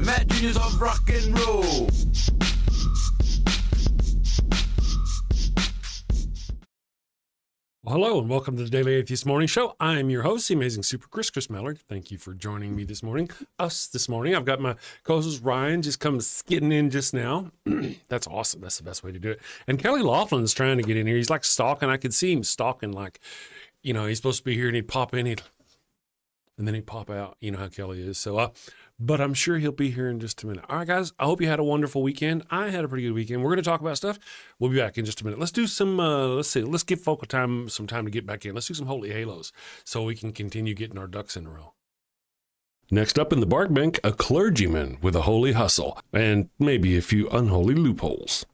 mad genius of rock and roll. Well, hello and welcome to the Daily Atheist Morning Show. I'm your host, the amazing Super Chris Mallard. Thank you for joining me this morning. I've got my co-host Ryan just come skidding in just now. That's awesome. That's the best way to do it. And Kelley Laughlin is trying to get in here. He's like stalking. I could see him stalking, like, you know, he's supposed to be here and he'd pop in, and then he'd pop out. You know how Kelley is. So, but I'm sure he'll be here in just a minute. All right, guys, I hope you had a wonderful weekend. I had a pretty good weekend. We're going to talk about stuff. We'll be back in just a minute. Let's do some, let's give folk some time to get back in. Let's do some holy halos so we can continue getting our ducks in a row. Next up in the bark bank, a clergyman with a holy hustle and maybe a few unholy loopholes.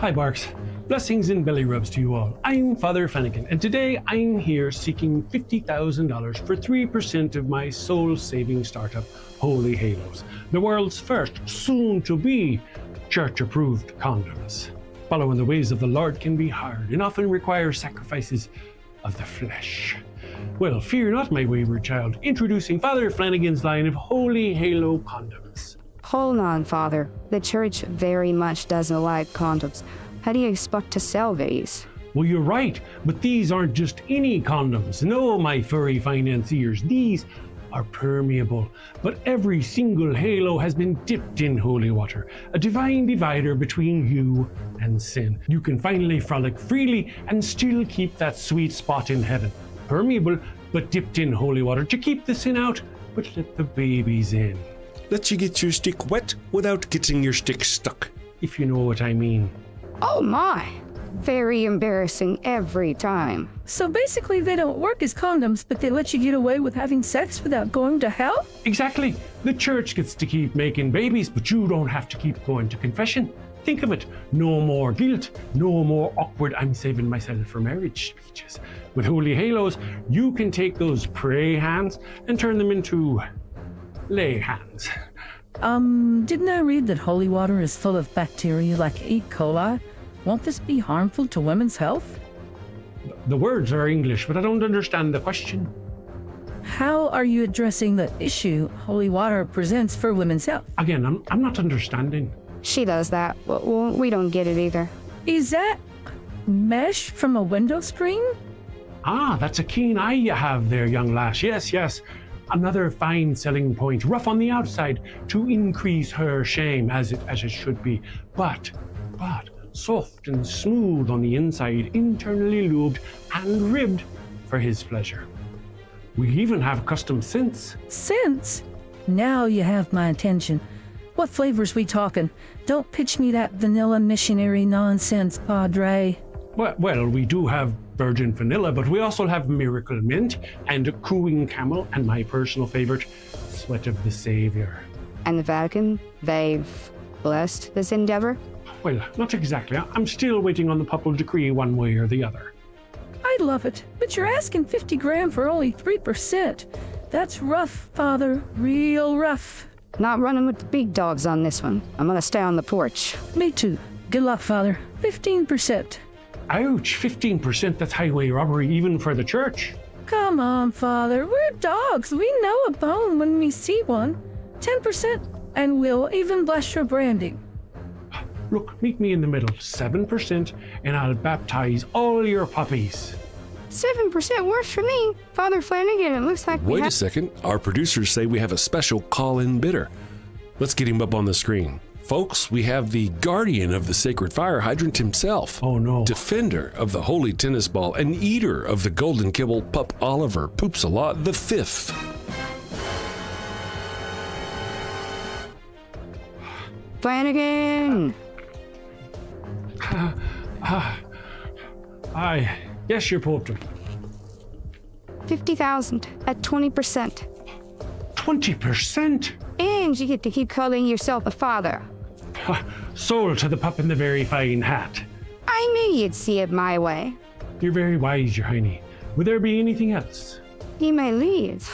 Hi, Barks. Blessings and belly rubs to you all. I'm Father Flanagan, and today I'm here seeking $50,000 for 3% of my soul-saving startup, Holy Halos, the world's first, soon-to-be, church-approved condoms. Following the ways of the Lord can be hard and often require sacrifices of the flesh. Well, fear not, my wayward child. Introducing Father Flanagan's line of Holy Halo condoms. Hold on, Father. The church very much doesn't like condoms. How do you expect to sell these? Well, you're right, but these aren't just any condoms. No, my furry financiers, these are permeable. But every single halo has been dipped in holy water, a divine divider between you and sin. You can finally frolic freely and still keep that sweet spot in heaven. Permeable, but dipped in holy water to keep the sin out, but let the babies in. Let you get your stick wet without getting your stick stuck. If you know what I mean. Oh my! Very embarrassing every time. So basically they don't work as condoms, but they let you get away with having sex without going to hell? Exactly. The church gets to keep making babies, but you don't have to keep going to confession. Think of it. No more guilt. No more awkward "I'm saving myself for marriage" speeches. With Holy Halos, you can take those pray hands and turn them into lay hands. Didn't I read that holy water is full of bacteria like E. coli? Won't this be harmful to women's health? The words are English, but I don't understand the question. How are you addressing the issue holy water presents for women's health? Again, I'm not understanding. She does that. Well, we don't get it either. Is that mesh from a window screen? Ah, that's a keen eye you have there, young lass. Yes. Another fine selling point, rough on the outside to increase her shame, as it should be. But soft and smooth on the inside, internally lubed and ribbed for his pleasure. We even have custom scents. Scents? Now you have my attention. What flavors we talking? Don't pitch me that vanilla missionary nonsense, Padre. Well, we do have virgin vanilla, but we also have miracle mint and cooing camel, and my personal favorite, sweat of the Savior. And the Vatican, they've blessed this endeavor? Well, not exactly. I'm still waiting on the papal decree one way or the other. I love it, but you're asking 50 grand for only 3%. That's rough, Father, real rough. Not running with the big dogs on this one. I'm gonna stay on the porch. Me too. Good luck, Father. 15%. Ouch, 15%, that's highway robbery even for the church. Come on, Father, we're dogs. We know a bone when we see one. 10%, and we'll even bless your branding. Look, meet me in the middle, 7%, and I'll baptize all your puppies. 7% works for me. Father Flanagan, it looks like Wait a second. Our producers say we have a special call-in bidder. Let's get him up on the screen. Folks, we have the guardian of the sacred fire hydrant himself. Oh no. Defender of the holy tennis ball and eater of the golden kibble, Pup Oliver Poops a Lot the Fifth. Flanagan! Yes, your poetry. 50,000 at 20%. 20%? And you get to keep calling yourself a father. Sold to the pup in the very fine hat. I knew you'd see it my way. You're very wise, your hiney. Would there be anything else? You may leave.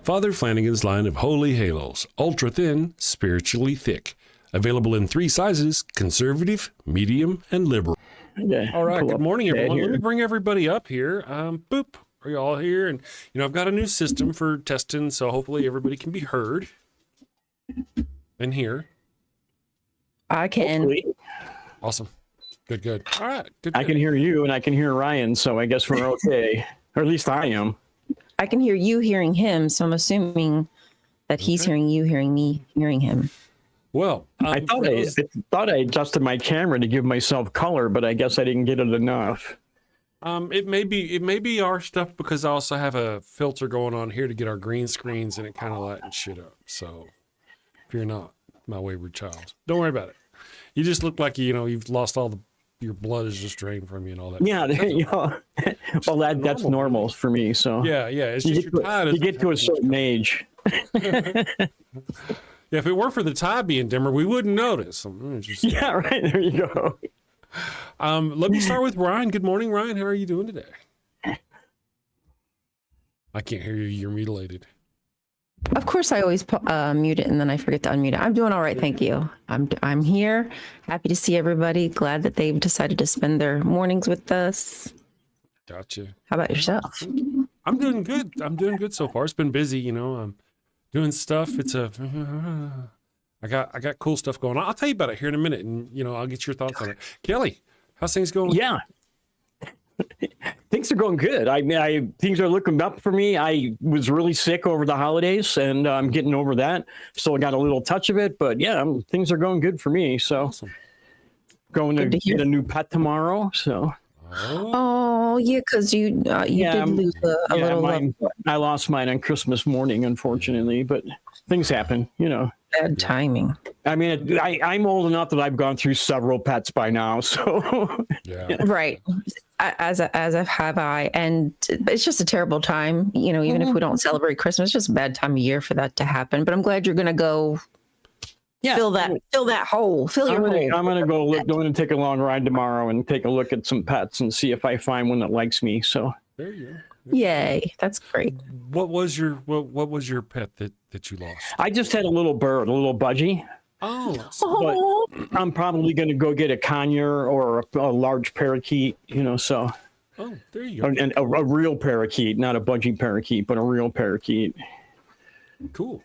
Father Flanagan's line of holy halos, ultra thin, spiritually thick. Available in 3 sizes: conservative, medium, and liberal. Okay. All right. Good morning, everyone. Here. Let me bring everybody up here. Boop. Are you all here? And, I've got a new system for testing, so hopefully everybody can be heard and hear. I can. Hopefully. Awesome. Good. All right. Good. I can hear you and I can hear Ryan, so I guess we're okay. Or at least I am. I can hear you hearing him, so I'm assuming that he's hearing you, hearing me, hearing him. Well, I thought I adjusted my camera to give myself color, but I guess I didn't get it enough. it may be our stuff because I also have a filter going on here to get our green screens and it kind of lightens shit up. So fear not, my wayward child. Don't worry about it. You just look like you've lost your blood is just drained from you and all that. Yeah, there you go. Well, that's normal for me. So yeah. It's just your tie. You get to a certain age. Yeah, if it weren't for the tie being dimmer, we wouldn't notice. Yeah, right. There you go. Let me start with Ryan. Good morning, Ryan. How are you doing today? I can't hear you. You're mutilated. Of course, I always mute it and then I forget to unmute it. I'm doing all right, thank you. I'm here. Happy to see everybody. Glad that they've decided to spend their mornings with us. Gotcha. How about yourself? I'm doing good. I'm doing good so far. It's been busy, I'm doing stuff. I got cool stuff going on. I'll tell you about it here in a minute, and I'll get your thoughts on it. Kelly, how's things going? Yeah. Things are going good. Things are looking up for me. I was really sick over the holidays, and I'm getting over that. Still got a little touch of it, but yeah, things are going good for me. So, awesome. Going to get a new pet tomorrow. So, oh yeah, because you did lose a little. I lost mine on Christmas morning, unfortunately, but things happen. Bad timing. I mean, I'm old enough that I've gone through several pets by now. So, yeah. Right. As have I, and it's just a terrible time. Even if we don't celebrate Christmas, it's just a bad time of year for that to happen. But I'm glad you're gonna go. Yeah, fill that hole. Fill your hole. I'm gonna go and take a long ride tomorrow and take a look at some pets and see if I find one that likes me. So there you go. Yay, that's great. What was your pet that you lost? I just had a little bird, a little budgie. Oh, but I'm probably going to go get a conure or a large parakeet, so. Oh, there you go. And a real parakeet, not a budgie parakeet, but a real parakeet. Cool.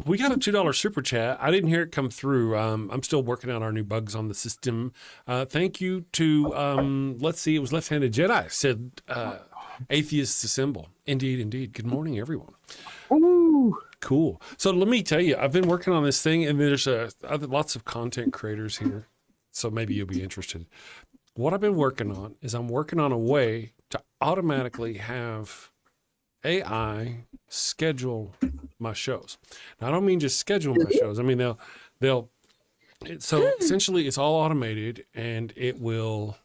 We got a $2 super chat. I didn't hear it come through. I'm still working on our new bugs on the system. Thank you to, let's see, it was Left-Handed Jedi said, Atheists Assemble. Indeed. Good morning, everyone. Ooh. Cool. So let me tell you, I've been working on this thing, and there's lots of content creators here, so maybe you'll be interested. What I've been working on is I'm working on a way to automatically have AI schedule my shows. Now, I don't mean just schedule my shows. I mean so essentially it's all automated, and it will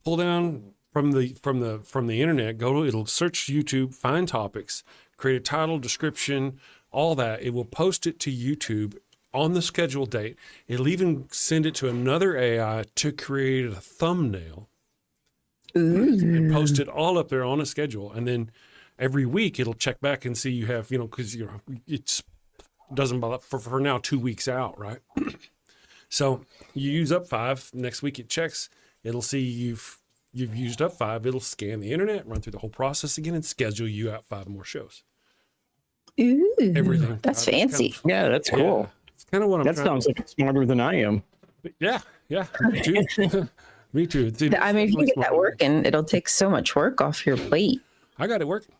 pull down from the internet, it'll search YouTube, find topics, create a title, description, all that. It will post it to YouTube on the scheduled date. It'll even send it to another AI to create a thumbnail and post it all up there on a schedule. And then every week it'll check back and see you have, because it's doesn't bother for now 2 weeks out, right? So you use up 5. Next week it checks. It'll see you've used up 5. It'll scan the internet, run through the whole process again, and schedule you out 5 more shows. Ooh, everything. That's fancy. Yeah, that's cool. It's kind of what I'm. That sounds like smarter than I am. Yeah, me too. Me too. Dude, I mean, if you can get that working, it'll take so much work off your plate. I got it working.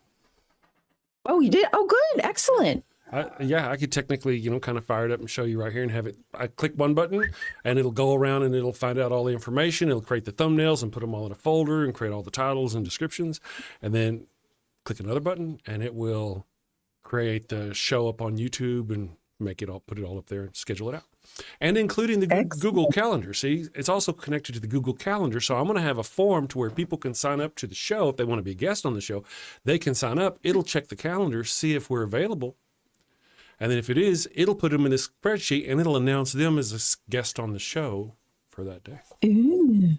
Oh, you did? Oh, good. Excellent. I could technically, kind of fire it up and show you right here and have it. I click one button and it'll go around and it'll find out all the information. It'll create the thumbnails and put them all in a folder and create all the titles and descriptions. And then click another button and it will create the show up on YouTube and put it all up there and schedule it out. And including the Google Calendar. See, it's also connected to the Google Calendar. So I'm going to have a form to where people can sign up to the show. If they want to be a guest on the show, they can sign up. It'll check the calendar, see if we're available. And then if it is, it'll put them in a spreadsheet and it'll announce them as a guest on the show for that day. Ooh.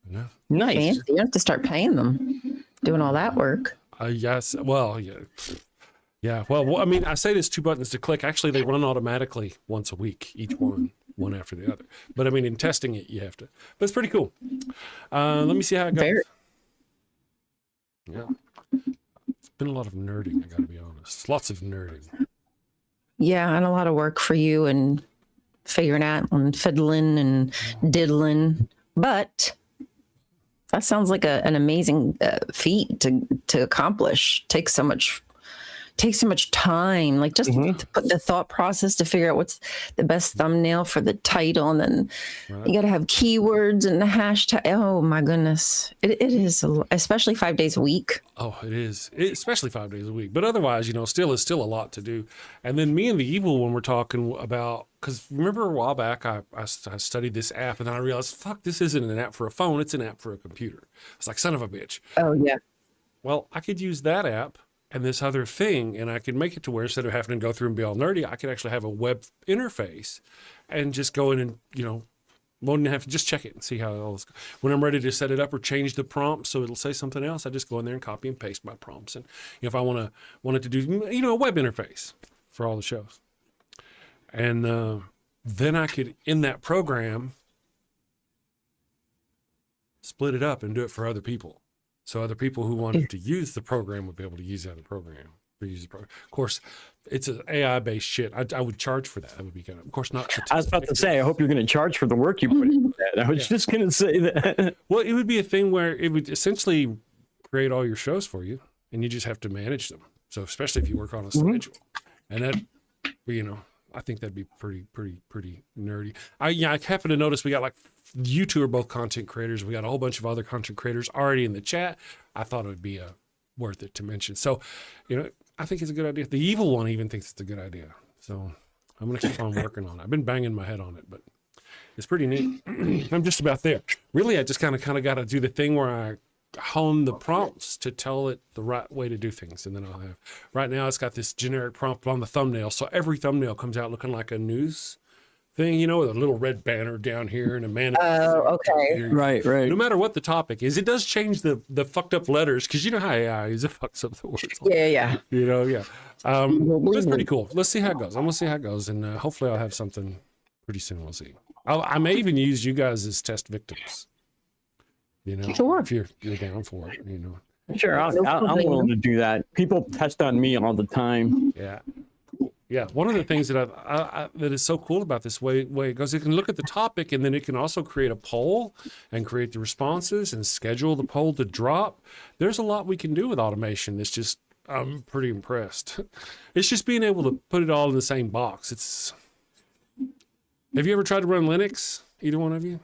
Yeah. Nice. Fancy. You have to start paying them, doing all that work. Yes. Well, yeah. Yeah. Well, I mean, I say there's 2 buttons to click. Actually, they run automatically once a week, each one after the other. But I mean, in testing it, you have to. But it's pretty cool. Let me see how it goes. Yeah. It's been a lot of nerding, I gotta be honest. Lots of nerding. Yeah, and a lot of work for you and figuring out and fiddling and diddling. But that sounds like an amazing feat to accomplish. Takes so much time, like just to put the thought process to figure out what's the best thumbnail for the title, and then you got to have keywords and the hashtag. Oh my goodness, it is especially 5 days a week. Oh, it is, especially 5 days a week. But otherwise, still a lot to do. And then me and the evil one were talking about, because remember a while back I studied this app, and then I realized, fuck, this isn't an app for a phone, it's an app for a computer. It's like, son of a bitch. Oh yeah. Well, I could use that app and this other thing, and I could make it to where instead of having to go through and be all nerdy, I could actually have a web interface and just go in and, won't have to just check it and see how it all is. When I'm ready to set it up or change the prompt so it'll say something else, I just go in there and copy and paste my prompts. And if I want it to do, a web interface for all the shows. And then I could, in that program, split it up and do it for other people. So other people who wanted to use the program would be able to use that program. Of course, it's an AI-based shit. I would charge for that. That would be kind of course, not. I was about to say, I hope you're going to charge for the work you put into that. I was just going to say that. Well, it would be a thing where it would essentially create all your shows for you, and you just have to manage them. So especially if you work on a schedule, and that, I think that'd be pretty nerdy. I happen to notice we got you two are both content creators. We got a whole bunch of other content creators already in the chat. I thought it would be worth it to mention. So, I think it's a good idea. The evil one even thinks it's a good idea. So I'm going to keep on working on it. I've been banging my head on it, but it's pretty neat. I'm just about there. Really, I just kind of got to do the thing where I hone the prompts to tell it the right way to do things. And then I'll have, right now it's got this generic prompt on the thumbnail. So every thumbnail comes out looking like a news thing, with a little red banner down here and a man. Oh, okay. Right. No matter what the topic is, it does change the fucked up letters, because how AI is, it fucks up the words. Yeah. That's pretty cool. Let's see how it goes. I'm gonna see how it goes, and hopefully I'll have something pretty soon. We'll see. I may even use you guys as test victims. Sure. If you're down for it, Sure, I'm willing to do that. People test on me all the time. Yeah. One of the things that that is so cool about this way it goes, it can look at the topic, and then it can also create a poll and create the responses and schedule the poll to drop. There's a lot we can do with automation. It's just, I'm pretty impressed. It's just being able to put it all in the same box. Have you ever tried to run Linux? Either one of you?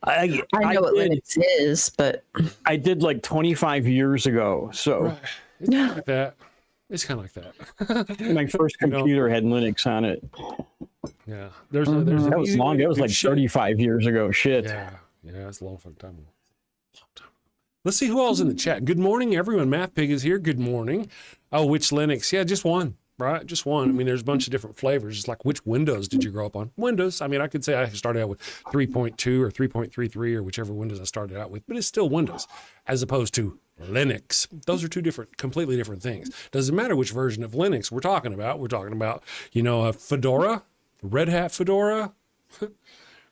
I know what Linux is, but I did 25 years ago. So right. It's kind of like that. It's kind of like that. My first computer had Linux on it. Yeah. That was long. It was 35 years ago. Shit. Yeah. It's a long fucking time. Let's see who all's in the chat. Good morning, everyone. Math Pig is here. Good morning. Oh, which Linux? Yeah, just one. Right? Just one. I mean, there's a bunch of different flavors. It's like, which Windows did you grow up on? Windows. I mean, I could say I started out with 3.2 or 3.33 or whichever Windows I started out with, but it's still Windows as opposed to Linux. Those are two completely different things. Doesn't matter which version of Linux we're talking about. We're talking about, a Fedora, Red Hat Fedora,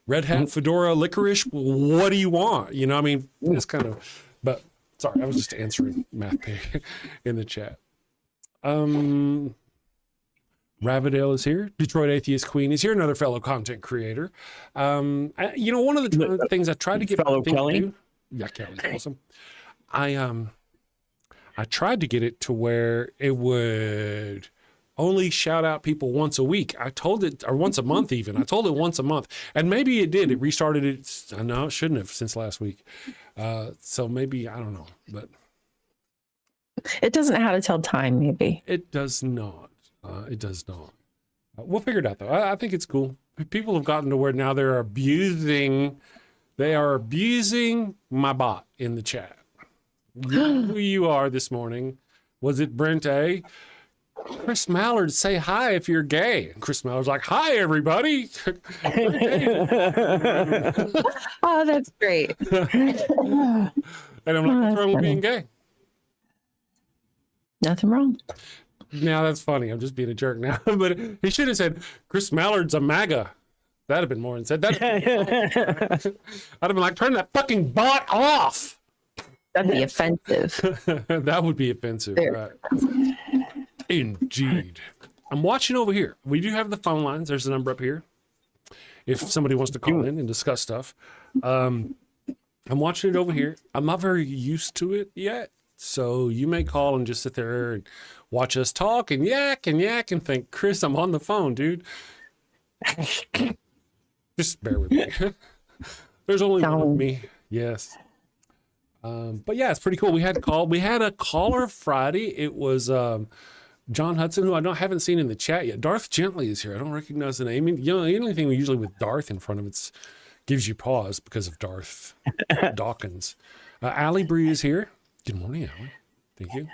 licorice. What do you want? It's kind of, but sorry, I was just answering Math Pig in the chat. Ravadale is here. Detroit Atheist Queen is here. Another fellow content creator. One of the things I tried to get fellow Kelley. Yeah, Kelly's awesome. I tried to get it to where it would only shout out people once a week. I told it, or once a month even. I told it once a month, and maybe it did. It restarted it. I know it shouldn't have since last week. So maybe, I don't know, but it doesn't know how to tell time. Maybe it does not. It does not. We'll figure it out though. I think it's cool. People have gotten to where now they're abusing my bot in the chat. Who you are this morning? Was it Brent A? Chris Mallard, say hi if you're gay. And Chris Mallard's like, hi everybody. Oh, that's great. And I'm like, what's wrong with being gay? Nothing wrong. Now that's funny. I'm just being a jerk now. But he should have said, Chris Mallard's a MAGA. That'd have been more than said that. I'd have been like, turn that fucking bot off. That'd be offensive. That would be offensive. There. Right. Indeed. I'm watching over here. We do have the phone lines. There's the number up here. If somebody wants to call in and discuss stuff. I'm watching it over here. I'm not very used to it yet. So you may call and just sit there and watch us talk and yak and think, Chris, I'm on the phone, dude. Just bear with me. There's only one of me. Yes. But yeah, it's pretty cool. We had a caller Friday. It was John Hudson, who I haven't seen in the chat yet. Darth Gently is here. I don't recognize the name. You know, the only thing we usually with Darth in front of it gives you pause because of Darth Dawkins. Allie Bree is here. Good morning, Allie. Thank you.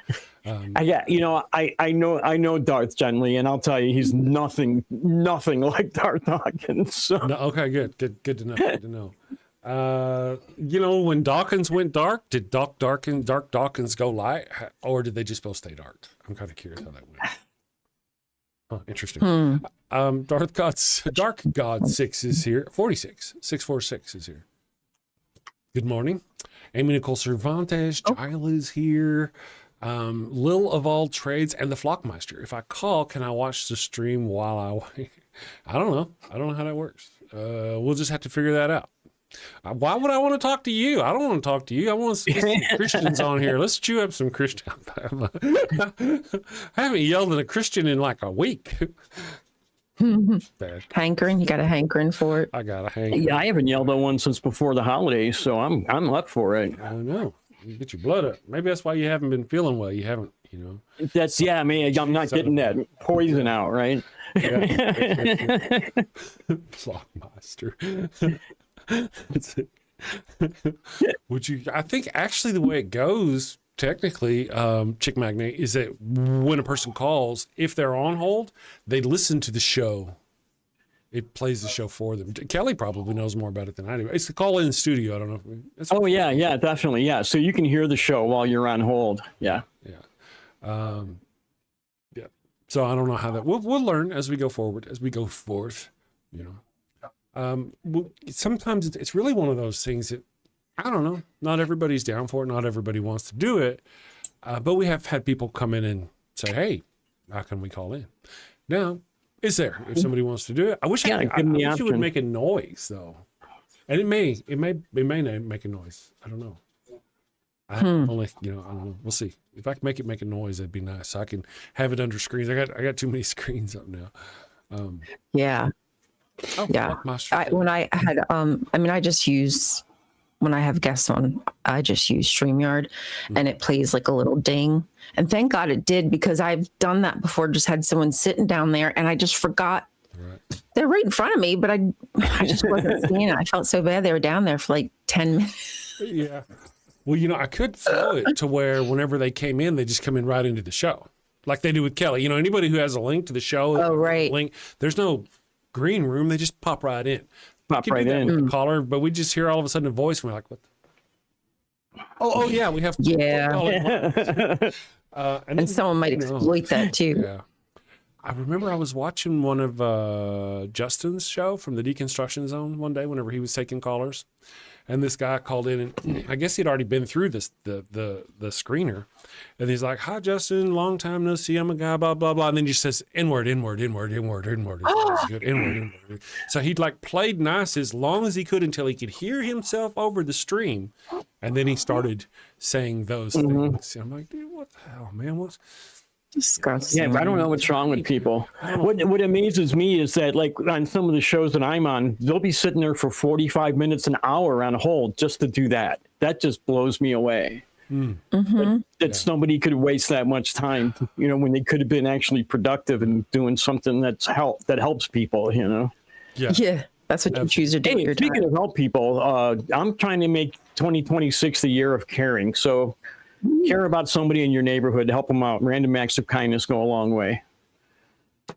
Yeah, you know, I know Darth Gently, and I'll tell you, he's nothing like Darth Dawkins. So. No, okay, good to know. Good to know. You know, when Dawkins went dark, did Dark Dawkins go light, or did they just both stay dark? I'm kind of curious how that went. Oh, interesting. Dark God 6 is here. 646 is here. Good morning. Amy Nicole Cervantes, Gila is here. Lil of all trades and the Flockmeister. If I call, can I watch the stream while I wait? I don't know how that works. We'll just have to figure that out. Why would I want to talk to you? I don't want to talk to you. I want to get some Christians on here. Let's chew up some Christian. I haven't yelled at a Christian in like a week. Bad. Hankering, you got a hankering for it. I got a hankering. Yeah, I haven't yelled at one since before the holidays, so I'm up for it. I know. You get your blood up. Maybe that's why you haven't been feeling well. You haven't, you know. That's I mean, I'm not getting that poison out, right? Yeah. Flockmaster. Would you? I think actually the way it goes, technically, Chick Magnet, is that when a person calls, if they're on hold, they listen to the show. It plays the show for them. Kelly probably knows more about it than I do. It's the call-in studio. I don't know. Yeah, definitely, yeah. So you can hear the show while you're on hold. Yeah. Yeah. Yeah. So I don't know how that. We'll learn as we go forward. You know. Sometimes it's really one of those things that I don't know. Not everybody's down for it. Not everybody wants to do it. But we have had people come in and say, "Hey, how can we call in?" Now, is there if somebody wants to do it? I wish I wish it would make a noise though, and it may not make a noise. I don't know. I don't know. We'll see. If I can make it make a noise, that'd be nice. So I can have it under screens. I got too many screens up now. Yeah. I just use, when I have guests on, I just use StreamYard and it plays like a little ding. And thank God it did, because I've done that before. Just had someone sitting down there and I just forgot. Right. They're right in front of me, but I just wasn't seeing it. I felt so bad. They were down there for like 10 minutes. Yeah. Well, you know, I could flow it to where whenever they came in, they just come in right into the show. Like they do with Kelly. You know, anybody who has a link to the show. Oh, right. There's no green room. They just pop right in. Pop right in. With the caller, but we just hear all of a sudden a voice and we're like, what? Oh yeah, we have. Yeah. And someone might exploit that too. Yeah. I remember I was watching one of Justin's show from the Deconstruction Zone one day whenever he was taking callers. And this guy called in, and I guess he'd already been through this the screener, and he's like, "Hi, Justin, long time no see. I'm a guy, blah blah blah." And then he just says, "N-word, N-word, N-word, N-word, N-word." N-word, N-word. So he'd like played nice as long as he could until he could hear himself over the stream, and then he started saying those things. And I'm like, dude, what the hell, man? What's disgusting? Yeah, I don't know what's wrong with people. What amazes me is that, like, on some of the shows that I'm on, they'll be sitting there for 45 minutes, an hour on hold just to do that. That just blows me away. That somebody could waste that much time, you know, when they could have been actually productive and doing something that helps people, you know. Yeah, that's what you choose to do. Hey, speaking of help people, I'm trying to make 2026 the year of caring. So care about somebody in your neighborhood, help them out. Random acts of kindness go a long way.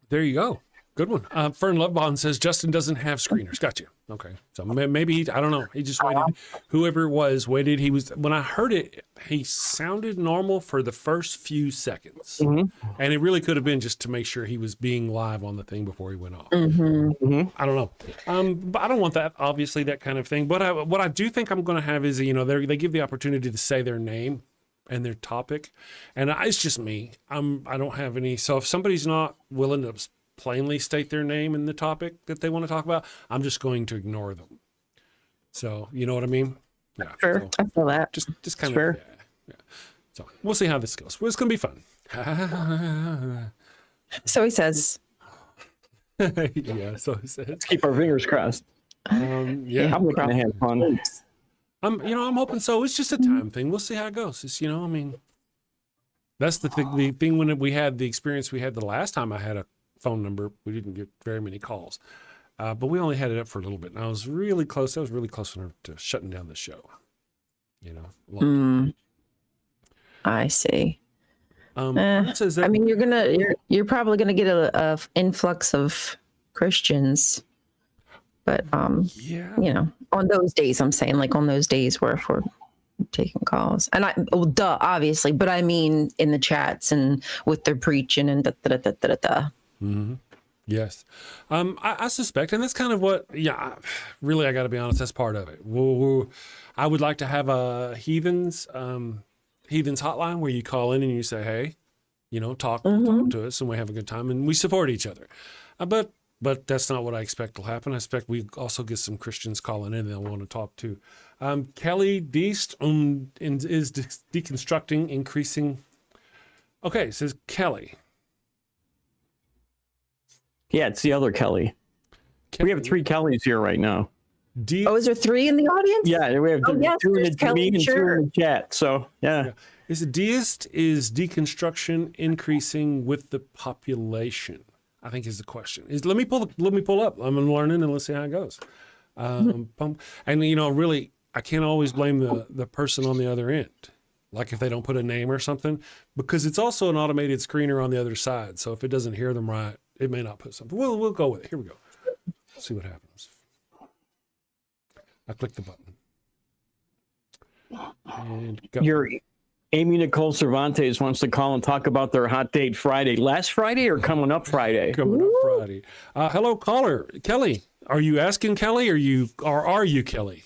There you go. Good one. Fern Lovebond says Justin doesn't have screeners. Got you. Okay. So maybe I don't know. He just waited. Whoever it was waited. When I heard it, he sounded normal for the first few seconds. And it really could have been just to make sure he was being live on the thing before he went off. I don't know. But I don't want that, obviously, that kind of thing. But what I do think I'm going to have is, they give the opportunity to say their name and their topic. And it's just me. I don't have any. So if somebody's not willing to plainly state their name and the topic that they want to talk about, I'm just going to ignore them. So, you know what I mean? Yeah. Sure. So I feel that. just kind Sure. of, yeah. So we'll see how this goes. Well, it's going to be fun. So he says. Yeah. So he says. Let's keep our fingers crossed. Yeah. I'm going to have fun. I'm hoping so. It's just a time thing. We'll see how it goes. It's, that's the thing. The thing when we had the experience we had the last time I had a phone number, we didn't get very many calls, but we only had it up for a little bit, and I was really close to shutting down the show. I see. Says that, I mean, you're probably gonna get a influx of Christians, but on those days, I'm saying, like on those days where if we're taking calls, and obviously, but I mean in the chats and with their preaching and Yes. I suspect, and that's kind of what, really, I got to be honest, that's part of it. I would like to have a heathens hotline where you call in and you say, hey, talk to us, and we have a good time and we support each other. But that's not what I expect will happen. I expect we also get some Christians calling in and they'll want to talk too. Kelley Deist is deconstructing, increasing. Okay, it says Kelley. Yeah, it's the other Kelley. We have 3 Kellys here right now. is there 3 in the audience? Yeah, we have 2 in the me and 2 in the chat. So yeah. Is a deist is deconstruction increasing with the population? I think is the question. Let me pull up. I'm learning and let's see how it goes. And really, I can't always blame the person on the other end. Like if they don't put a name or something, because it's also an automated screener on the other side. So if it doesn't hear them right, it may not put something. We'll go with it. Here we go. Let's see what happens. I click the button. And go. Your Amy Nicole Cervantes wants to call and talk about their hot date Friday. Last Friday or coming up Friday? Coming up Friday. Hello, caller. Kelley. Are you asking Kelley or are you Kelley?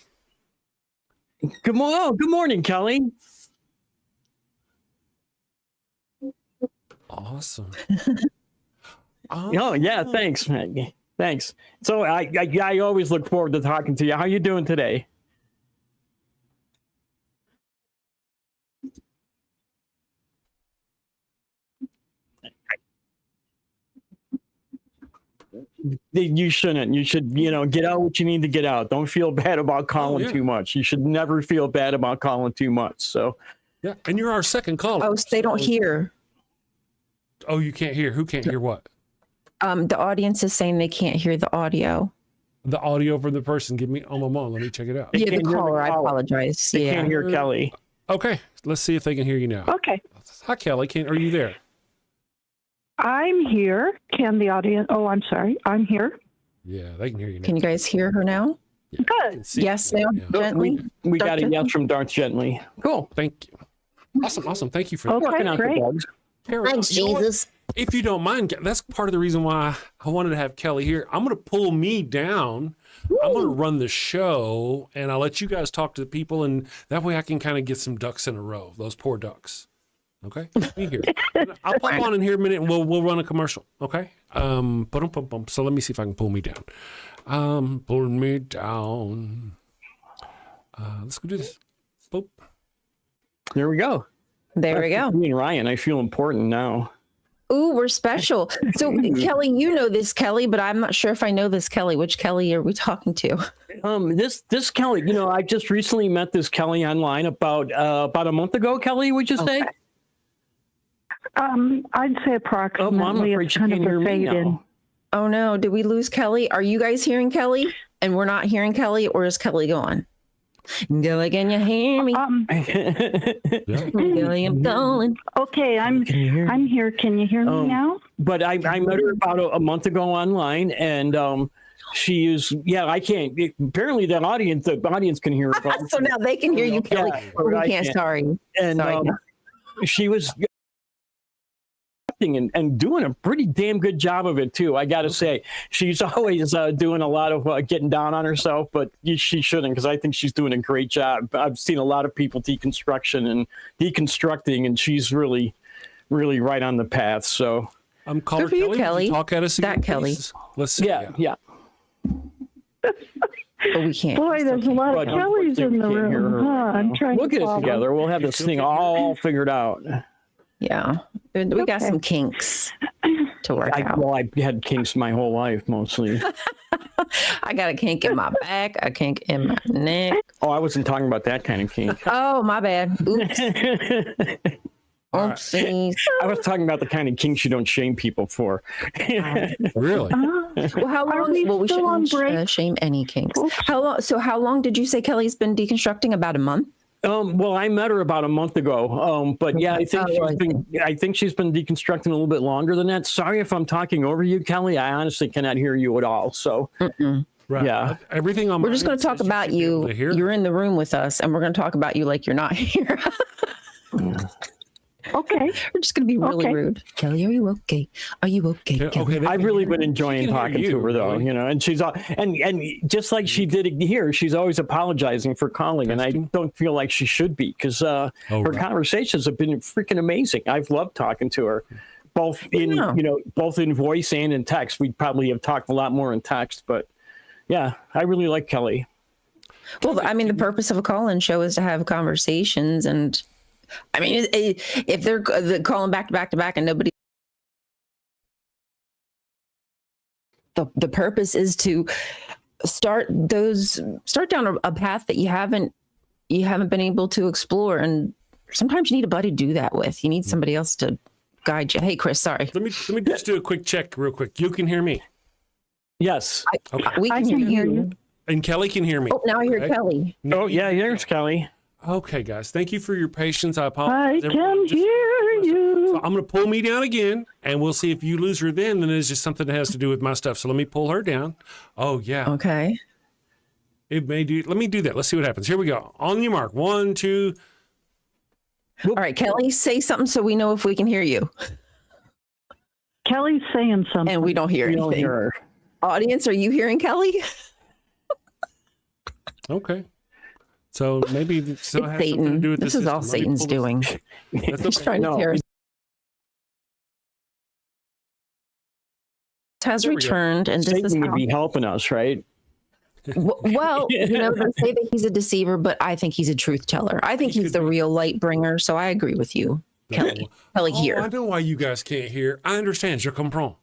Good morning, Kelley. Awesome. Oh yeah, thanks, man. Thanks. So I always look forward to talking to you. How you doing today? You shouldn't. You should, get out what you need to get out. Don't feel bad about calling too much. You should never feel bad about calling too much. So yeah, and you're our second caller. Oh, so they don't hear. Oh, you can't hear. Who can't hear what? The audience is saying they can't hear the audio. The audio for the person. Give me let me check it out. Yeah, the caller. I apologize. They can't hear Kelley. Okay, let's see if they can hear you now. Okay. Hi, Kelley. Are you there? I'm here. Can the audience? Oh, I'm sorry. I'm here. Yeah, they can hear you now. Can you guys hear her now? Yeah, Good. Yes, ma'am. Yeah. Gently. We got a yes from Darth Gently. Cool. Thank you. Awesome. Thank you for Okay, Working out the great. bugs. Thanks, Jesus. If you don't mind, that's part of the reason why I wanted to have Kelley here. I'm going to pull me down. I'm going to run the show, and I'll let you guys talk to the people, and that way I can kind of get some ducks in a row. Those poor ducks. Okay, be here. I'll pop on in here a minute, and we'll run a commercial. Okay. So let me see if I can pull me down. Pull me down. Let's go do this. Boop. There we go. There we go. Me and Ryan, I feel important now. Ooh, we're special. So Kelley, you know this Kelley, but I'm not sure if I know this Kelley. Which Kelley are we talking to? This Kelley, I just recently met this Kelley online about a month ago. Kelley, would you say? I'd say approximately. I'm afraid it's you kind can't of hear a me fade in. now. Oh no, did we lose Kelley? Are you guys hearing Kelley and we're not hearing Kelley, or is Kelley gone? Kelley, can you hear me? Kelley, I'm calling. Okay, I'm here. Can you hear me now? But I met her about a month ago online, and She is, yeah, I can't. Apparently, the audience can hear her. So now they can hear you, Kelley. Yeah, But we I can't. can't. Sorry. And Sorry. she was and doing a pretty damn good job of it too. I got to say, she's always doing a lot of getting down on herself, but she shouldn't, because I think she's doing a great job. I've seen a lot of people deconstruction and deconstructing, and she's really, really right on the path. So I'm calling Good for you, Kelley. Kelley. Would you talk at us again, That Kelley. please? Let's see. yeah. But we can't. Boy, there's a lot of But Kellys in the unfortunately, we can't hear room. her Huh? right I'm now. trying We'll to get it follow. together. We'll have this thing all figured out. Yeah. We got some kinks to work out. Well, I had kinks my whole life, mostly. I got a kink in my back, a kink in my neck. Oh, I wasn't talking about that kind of kink. Oh, my bad. Oops. Oopsies. I was talking about the kind of kinks you don't shame people for. Really? Well, how Are long? we Well, we still on shouldn't break? shame any kinks. Oops. How long? So, how long did you say Kelley's been deconstructing? About a month. Well, I met her about a month ago. But yeah, I think she's been deconstructing a little bit longer than that. Sorry if I'm talking over you, Kelley. I honestly cannot hear you at all. So Right. Yeah. Everything on We're just going to talk about you. You're You're in the room with us, and we're going to talk about you like you're not here. Okay. We're just going to be really Okay. rude. Kelley, are you okay? Are you okay? Yeah, Kelley? okay, I've really been enjoying can hear talking you, to her, though. really. You know, and she's and just like she did here, she's always apologizing for calling, and I don't feel like she should be, because her right. conversations have been freaking amazing. I've loved talking to her, both in voice and in text. We probably have talked a lot more in text, but yeah, I really like Kelley. Well, I mean, the purpose of a call-in show is to have conversations, and I mean, if they're calling back to back and nobody, the purpose is to start down a path that you haven't been able to explore, and sometimes you need a buddy to do that with. You need somebody else to guide you. Hey, Chris, sorry. Let me just do a quick check real quick. You can hear me. Yes. We I can can hear hear you. you. And Kelley can hear me. Oh, now I hear Okay. Kelley. Oh, yeah, here's Kelley. Okay, guys. Thank you for your patience. I I apologize. can Everyone, just- hear you. So I'm going to pull me down again, and we'll see if you lose her then it's just something that has to do with my stuff. So let me pull her down. Oh, yeah. Okay. It may do. Let me do that. Let's see what happens. Here we go. On your mark. 1, 2. All right, Kelley, say something so we know if we can hear you. Kelley's saying something. And we don't hear We don't anything. hear her. Audience, are you hearing Kelley? Okay. So maybe it still It's has something to Satan. do with This the is all system. Let me Satan's pull this- doing. That's He's okay. trying to No. tear us. Has There we go. returned, and this is Satan would how, be helping us, right? well, they say that he's a deceiver, but I think he's a truth teller. I think he's the real light bringer. So I agree with you, Kelley. Kelley Oh, I here. know why you guys can't hear. I understand. Je comprends.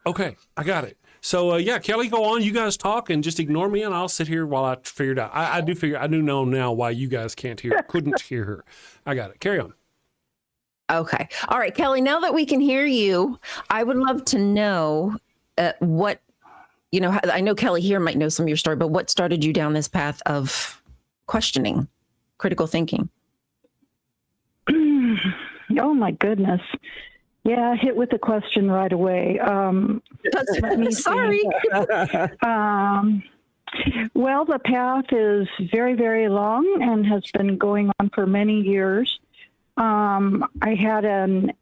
Okay, I got it. So yeah, Kelley, go on. You guys talk and just ignore me, and I'll sit here while I figure it out. I do know now why you guys couldn't hear her. I got it. Carry on. Okay. All right, Kelley, now that we can hear you, I would love to know what, I know Kelley here might know some of your story, but what started you down this path of questioning, critical thinking? Oh, my goodness. Yeah, hit with the question right away. Let me Sorry. Well, the path is very, very long and has been going on for many years. I had an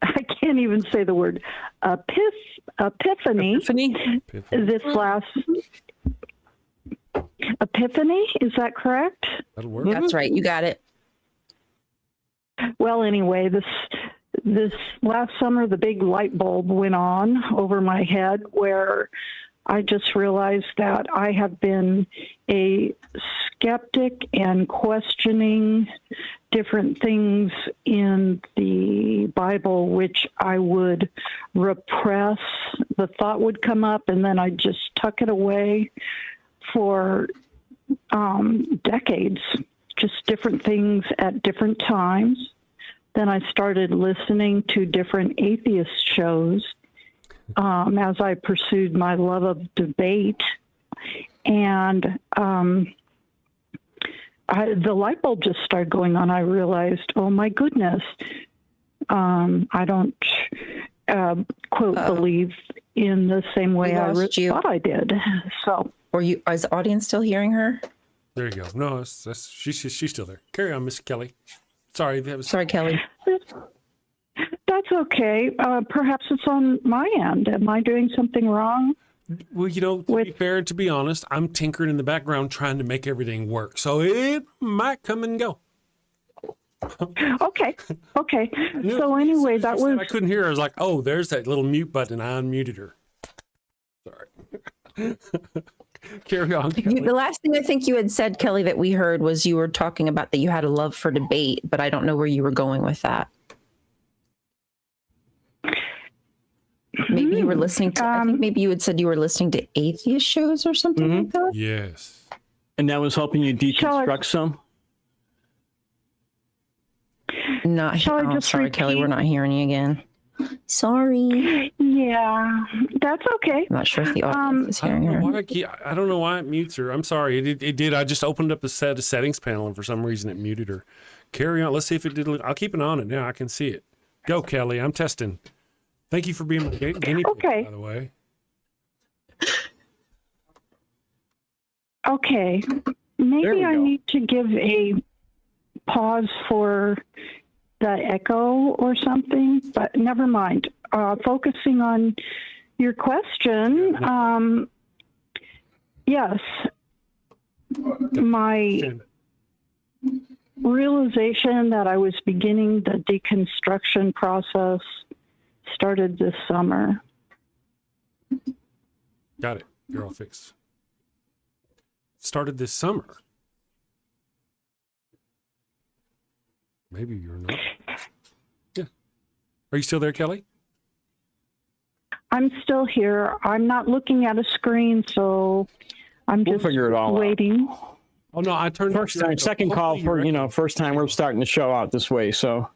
I can't even say the word, epiphany. This last epiphany, is that correct? That'll work. That's right. You got it. Well, anyway, this last summer, the big light bulb went on over my head where I just realized that I have been a skeptic and questioning different things in the Bible, which I would repress. The thought would come up, and then I'd just tuck it away for decades, just different things at different times. Then I started listening to different atheist shows as I pursued my love of debate. And the light bulb just started going on. I realized, oh, my goodness, I don't, quote, believe in the same way I lost you. thought I did. So, Is the audience still hearing her? There you go. No, she's still there. Carry on, Miss Kelley. Sorry. Sorry, Kelley. that's okay. Perhaps it's on my end. Am I doing something wrong? Well, to be fair and to be honest, I'm tinkering in the background trying to make everything work. So it might come and go. Okay. So anyway, that was... I couldn't hear her. I was like, oh, there's that little mute button. I unmuted her. Sorry. Carry on, Kelley. The last thing I think you had said, Kelley, that we heard was you were talking about that you had a love for debate, but I don't know where you were going with that. Maybe you were listening to, I think maybe you had said you were listening to atheist shows or something like that. Yes. And that was helping you deconstruct some? Sorry, Kelley, we're not hearing you again. Sorry. Yeah, that's okay. I'm not sure if the audience is hearing her. I don't know why it mutes her. I'm sorry. It did. I just opened up the settings panel, and for some reason it muted her. Carry on. Let's see if it did. I'll keep an eye on it now. I can see it. Go, Kelley. I'm testing. Thank you for being my guinea pig, by the way. Okay. Maybe I need to give a pause for the echo or something, but never mind. Focusing on your question, yes, my realization that I was beginning the deconstruction process started this summer. Got it. You're all fixed. Started this summer. Maybe you're not. Yeah. Are you still there, Kelley? I'm still here. I'm not looking at a screen, so I'm just figure it all waiting. out. Oh no, I turned first time, second call for first time we're starting the show out this way. So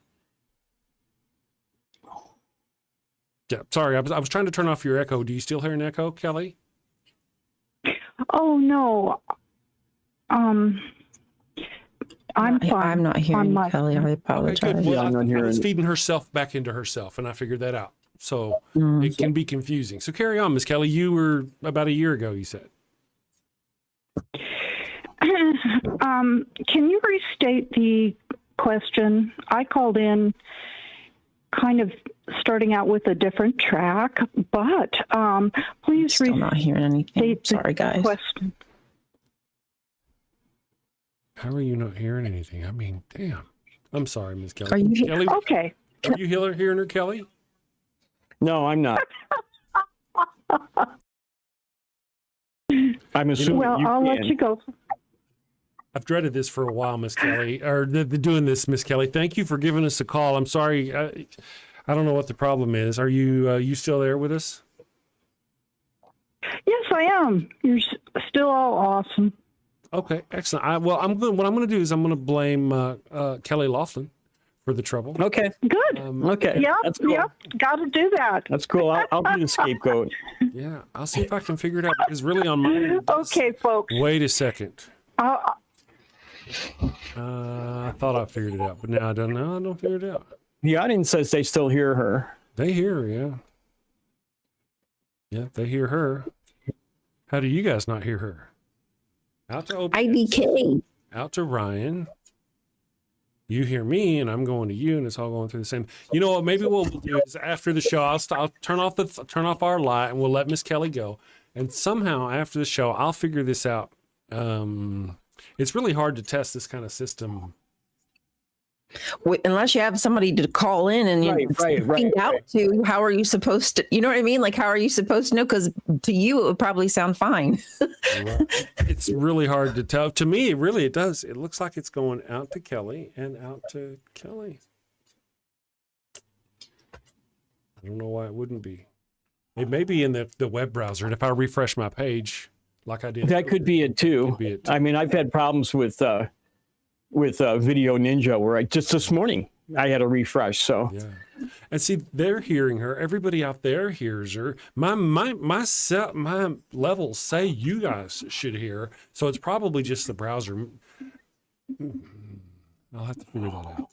yeah, sorry, I was trying to turn off your echo. Do you still hear an echo, Kelley? Oh no. I'm fine. I'm not hearing you, Kelley. I apologize. Okay, good. Well, I'm not I hearing was it. feeding herself back into herself, and I figured that out. So it can be confusing. So carry on, Miss Kelley. You were about a year ago, you said. Can you restate the question? I called in kind of starting out with a different track, but please still not hearing anything. Sorry, guys. Question. How are you not hearing anything? I mean, damn. I'm sorry, Miss Kelley. Are you Kelley? Okay. Are you hearing her, Kelley? no, I'm not. I'm assuming. Well, I'll let you go. I've dreaded this for a while, Miss Kelley, or doing this, Miss Kelley. Thank you for giving us a call. I'm sorry. I don't know what the problem is. Are you still there with us? Yes, I am. You're still all awesome. Okay, excellent. What I'm going to do is I'm going to blame Kelley Laughlin for the trouble. Okay. Good. Okay. Yep. That's cool. Yep. Got to do that. That's cool. I'll be the scapegoat. Yeah, I'll see if I can figure it out. Because really on my Okay, folks. Wait a second. I thought I figured it out, but now I don't know. I don't figure it out. The audience says they still hear her. They hear her, yeah. Yeah, they hear her. How do you guys not hear her? Out to OBS. IDK. Out to Ryan. You hear me, and I'm going to you, and it's all going through the same. You know what? Maybe what we'll do is after the show, I'll turn off our light, and we'll let Miss Kelley go. And somehow after the show, I'll figure this out. It's really hard to test this kind of system. Unless you have somebody to call in and find out to, how are you supposed to, you know what I mean? Like, how are you supposed to know? Because to you, it would probably sound fine. It's really hard to tell. To me, it does. It looks like it's going out to Kelley and out to Kelley. I don't know why it wouldn't be. It may be in the web browser. And if I refresh my page like I did. That could be it too. I mean, I've had problems with Video Ninja where just this morning I had a refresh. So yeah, and see, they're hearing her. Everybody out there hears her. My levels say you guys should hear her. So it's probably just the browser. I'll have to figure that out.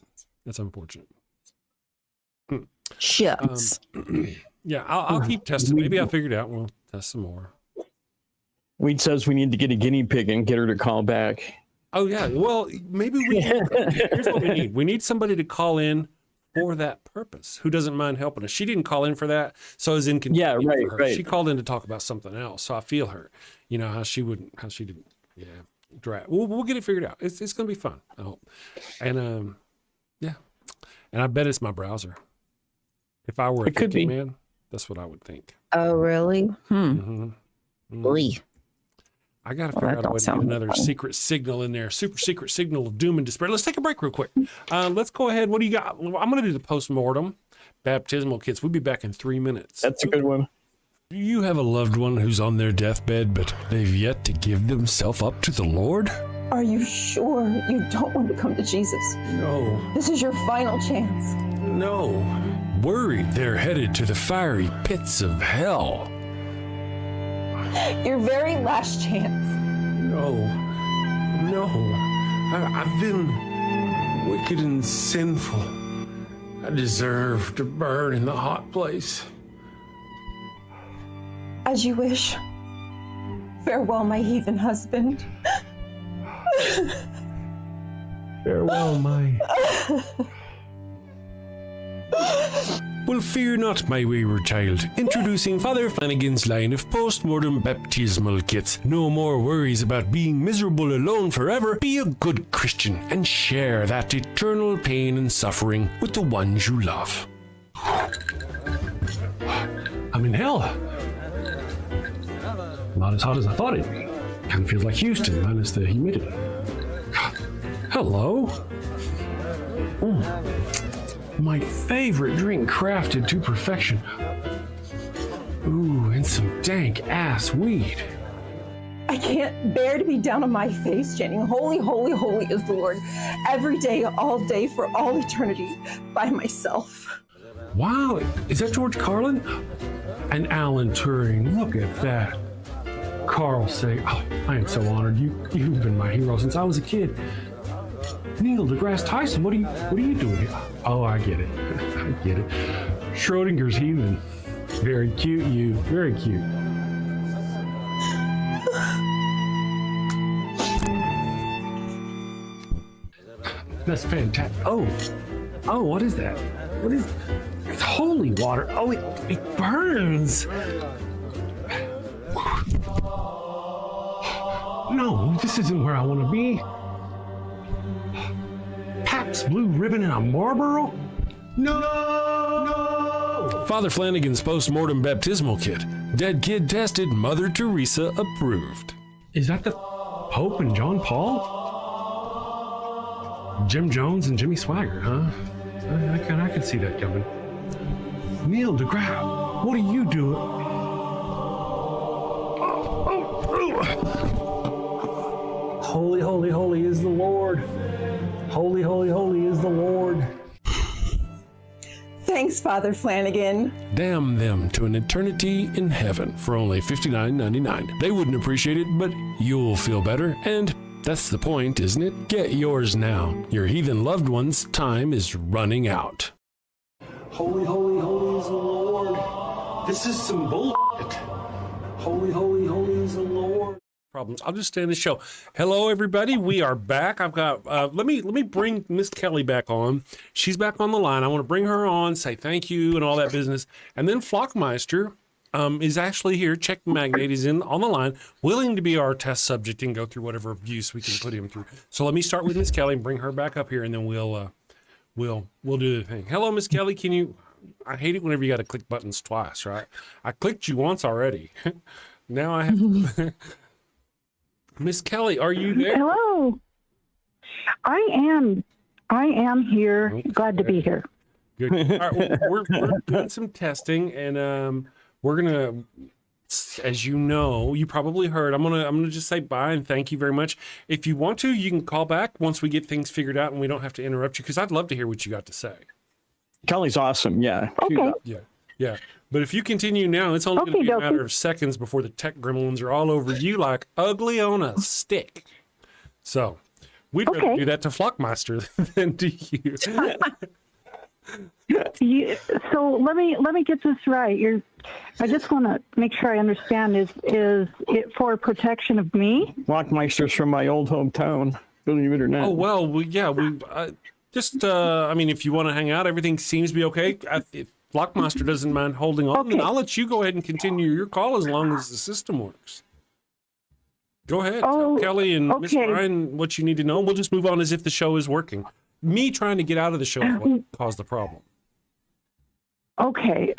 That's unfortunate. Shucks. Yeah, I'll keep testing. Maybe I'll figure it out. We'll test some more. Weed says we need to get a guinea pig and get her to call back. Oh, yeah. Well, maybe here's what we need. We need somebody to call in for that purpose who doesn't mind helping us. She didn't call in for that, so it was inconvenient for her. Right. She called in to talk about something else, so I feel her. You know, how she didn't, We'll get it figured out. It's going to be fun, I hope. And, yeah. And I bet it's my browser. If I were a thinking man, that's what I would think. Oh, really? Mm-hmm. I got to figure out a way to get another fun. secret signal in there. Super secret signal of doom and despair. Let's take a break real quick. Let's go ahead. What do you got? I'm going to do the post-mortem baptismal kits. We'll be back in 3 minutes. That's a good one. Do you have a loved one who's on their deathbed, but they've yet to give themselves up to the Lord? Are you sure you don't want to come to Jesus? No. This is your final chance. No. Worried they're headed to the fiery pits of hell. Your very last chance. No. I've been wicked and sinful. I deserve to burn in the hot place. As you wish. Farewell, my heathen husband. Farewell, my... Well, fear not, my wayward child. Introducing Father Flanagan's line of post-mortem baptismal kits. No more worries about being miserable alone forever. Be a good Christian and share that eternal pain and suffering with the ones you love. I'm in hell. Not as hot as I thought it'd be. Kind of feels like Houston, minus the humidity. Hello. My favorite drink crafted to perfection. Ooh, and some dank ass weed. I can't bear to be down on my face chanting, holy, holy, holy is the Lord, every day, all day, for all eternity, by myself. Wow, is that George Carlin? And Alan Turing, look at that. Carl Sagan, oh, I am so honored. You've been my hero since I was a kid. Neil deGrasse Tyson, what are you doing here? Oh, I get it. I get it. Schrodinger's heathen. Very cute, you. Very cute. That's fantastic. Oh, what is that? What is? It's holy water. Oh, it burns. No, this isn't where I want to be. Pabst Blue Ribbon and a Marlboro? No! Father Flanagan's post-mortem baptismal kit. Dead kid tested, Mother Teresa approved. Is that the Pope and John Paul? Jim Jones and Jimmy Swaggart, huh? I can see that coming. Neil deGrasse, what are you doing? Holy, holy, holy is the Lord. Holy, holy, holy is the Lord. Thanks, Father Flanagan. Damn them to an eternity in heaven for only $59.99. They wouldn't appreciate it, but you'll feel better, and that's the point, isn't it? Get yours now. Your heathen loved one's time is running out. Holy, holy, holy is the Lord. This is some bullshit. Holy, holy, holy is the Lord. Problems. I'll just stay in the show. Hello, everybody. We are back. I've got. Let me bring Miss Kelley back on. She's back on the line. I want to bring her on, say thank you, and all that business. And then Flockmeister is actually here. Check the Magnate is on the line, willing to be our test subject and go through whatever abuse we can put him through. So let me start with Miss Kelley and bring her back up here, and then we'll do the thing. Hello, Miss Kelley. Can you? I hate it whenever you got to click buttons twice, right? I clicked you once already. Now I have. Miss Kelley, are you there? Hello. I am here. Okay. Glad to be here. Good. All right, well, we're doing some testing, and we're gonna, as you know, you probably heard. I'm gonna just say bye and thank you very much. If you want to, you can call back once we get things figured out, and we don't have to interrupt you because I'd love to hear what you got to say. Kelley's awesome. Yeah. Okay. Yeah. But if you continue now, it's only going to be a matter of seconds before the tech gremlins are all over you like ugly on a stick. So we'd rather do that to Flockmeister than to you. So let me get this right. I just want to make sure I understand. Is it for protection of me? Lockmeister's from my old hometown, believe it or not. Oh, well, I mean, if you want to hang out, everything seems to be okay. If Lockmaster doesn't mind holding on, then I'll let you go ahead and continue your call as long as the system works. Go ahead. Tell Kelley and Miss Ryan what you need to know. We'll just move on as if the show is working. Me trying to get out of the show is what caused the problem. Okay.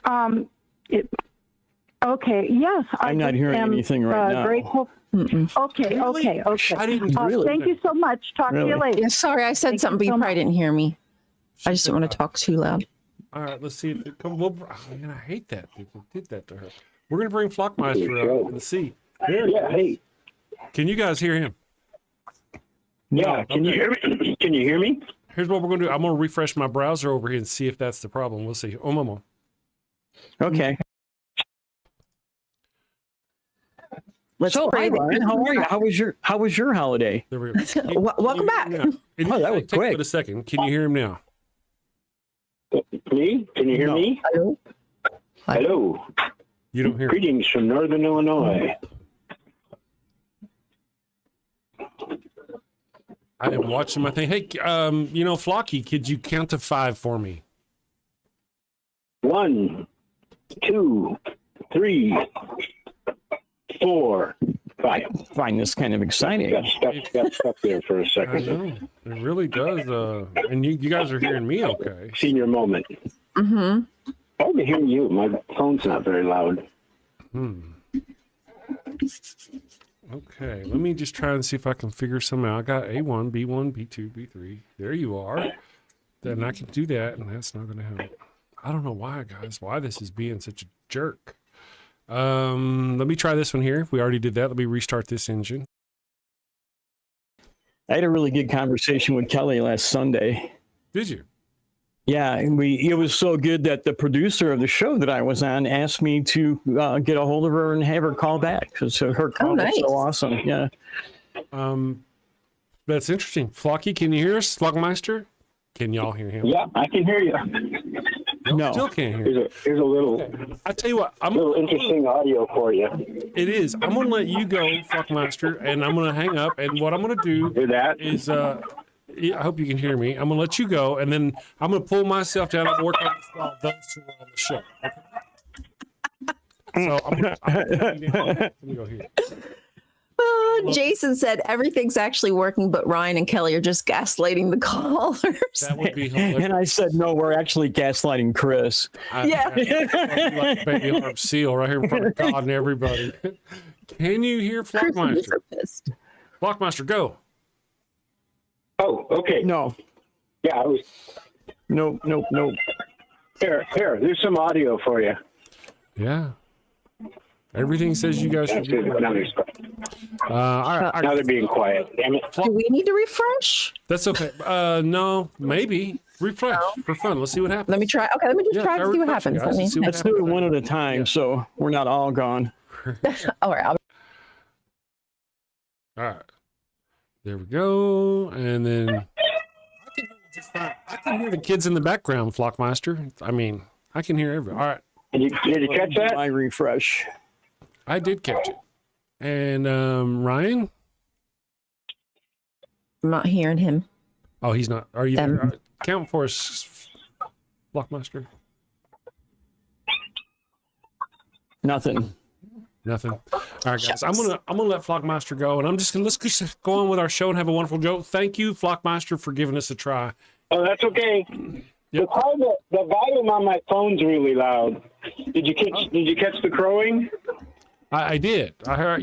Okay. Yes. I'm not hearing anything right now. Grateful. Okay. Okay. I didn't really. Thank you so much. Talk to you later. Yeah, sorry, I said something, but you probably didn't hear me. I just didn't want to talk too loud. All right, let's see if it comes. Well, man, I hate that people did that to her. We're gonna bring Flockmeister up and see. Yeah. Hey. Can you guys hear him? Yeah. Can you hear me? Can you hear me? Here's what we're gonna do. I'm gonna refresh my browser over here and see if that's the problem. We'll see. Oh, mama. Okay. So, hi, Ryan. How are you? How was your holiday? There we go. Welcome back. That was quick. A second. Can you hear him now? Me? Can you hear me? Hello. Hello. You don't hear. Greetings from Northern Illinois. I am watching my thing. Hey, Flocky, could you count to 5 for me? 1, 2, 3, 4, 5. I find this kind of exciting. Got stuck there for a I second. know. It really does. And you guys are hearing me okay. Senior moment. Mm-hmm. I can hear you. My phone's not very loud. Okay, let me just try and see if I can figure something out. I got A1, B1, B2, B3. There you are. Then I can do that, and that's not going to help. I don't know why, guys, why this is being such a jerk. Let me try this one here. We already did that. Let me restart this engine. I had a really good conversation with Kelley last Sunday. Did you? Yeah, it was so good that the producer of the show that I was on asked me to get a hold of her and have her call back because her call was so awesome. Yeah. That's interesting. Flocky, can you hear us? Flockmeister? Can y'all hear him? Yeah, I can hear you. No. Still can't hear. Here's a little. Okay. I tell you what, I'm a little interesting audio for you. It is. I'm gonna let you go, Flockmeister, and I'm gonna hang up. And what I'm gonna do is I hope you can hear me. I'm gonna let you go, and then I'm gonna pull myself down and work on those who are on the show. Okay? So let me go here. Jason said everything's actually working, but Ryan and Kelley are just gaslighting the callers. That would be hilarious. And I said, no, we're actually gaslighting Chris. Yeah. Like baby harp seal right here in front of God and everybody. Can you hear Flockmeister? Flockmeister, go. Oh, okay. No. Yeah, I was. Nope. Here. There's some audio for you. Yeah. Everything says you guys should be. All right. Now they're being quiet. Damn it. Do we need to refresh? That's okay. No, maybe. Refresh for fun. Let's see what happens. Let me try. Okay, let me just try to see what happens. Let's do it one at a time so we're not all gone. All right. All right. There we go. And then I can hear the kids in the background, Flockmeister. I mean, I can hear everybody. All right. Did you catch that? My refresh. I did catch it. And Ryan? I'm not hearing him. Oh, he's not. Are you count for us, Flockmeister? Nothing. All right, guys. I'm gonna let Flockmeister go, and let's just go on with our show and have a wonderful show. Thank you, Flockmeister, for giving us a try. Oh, that's okay. Yep. The volume on my phone's really loud. Did you catch the crowing? I did. I heard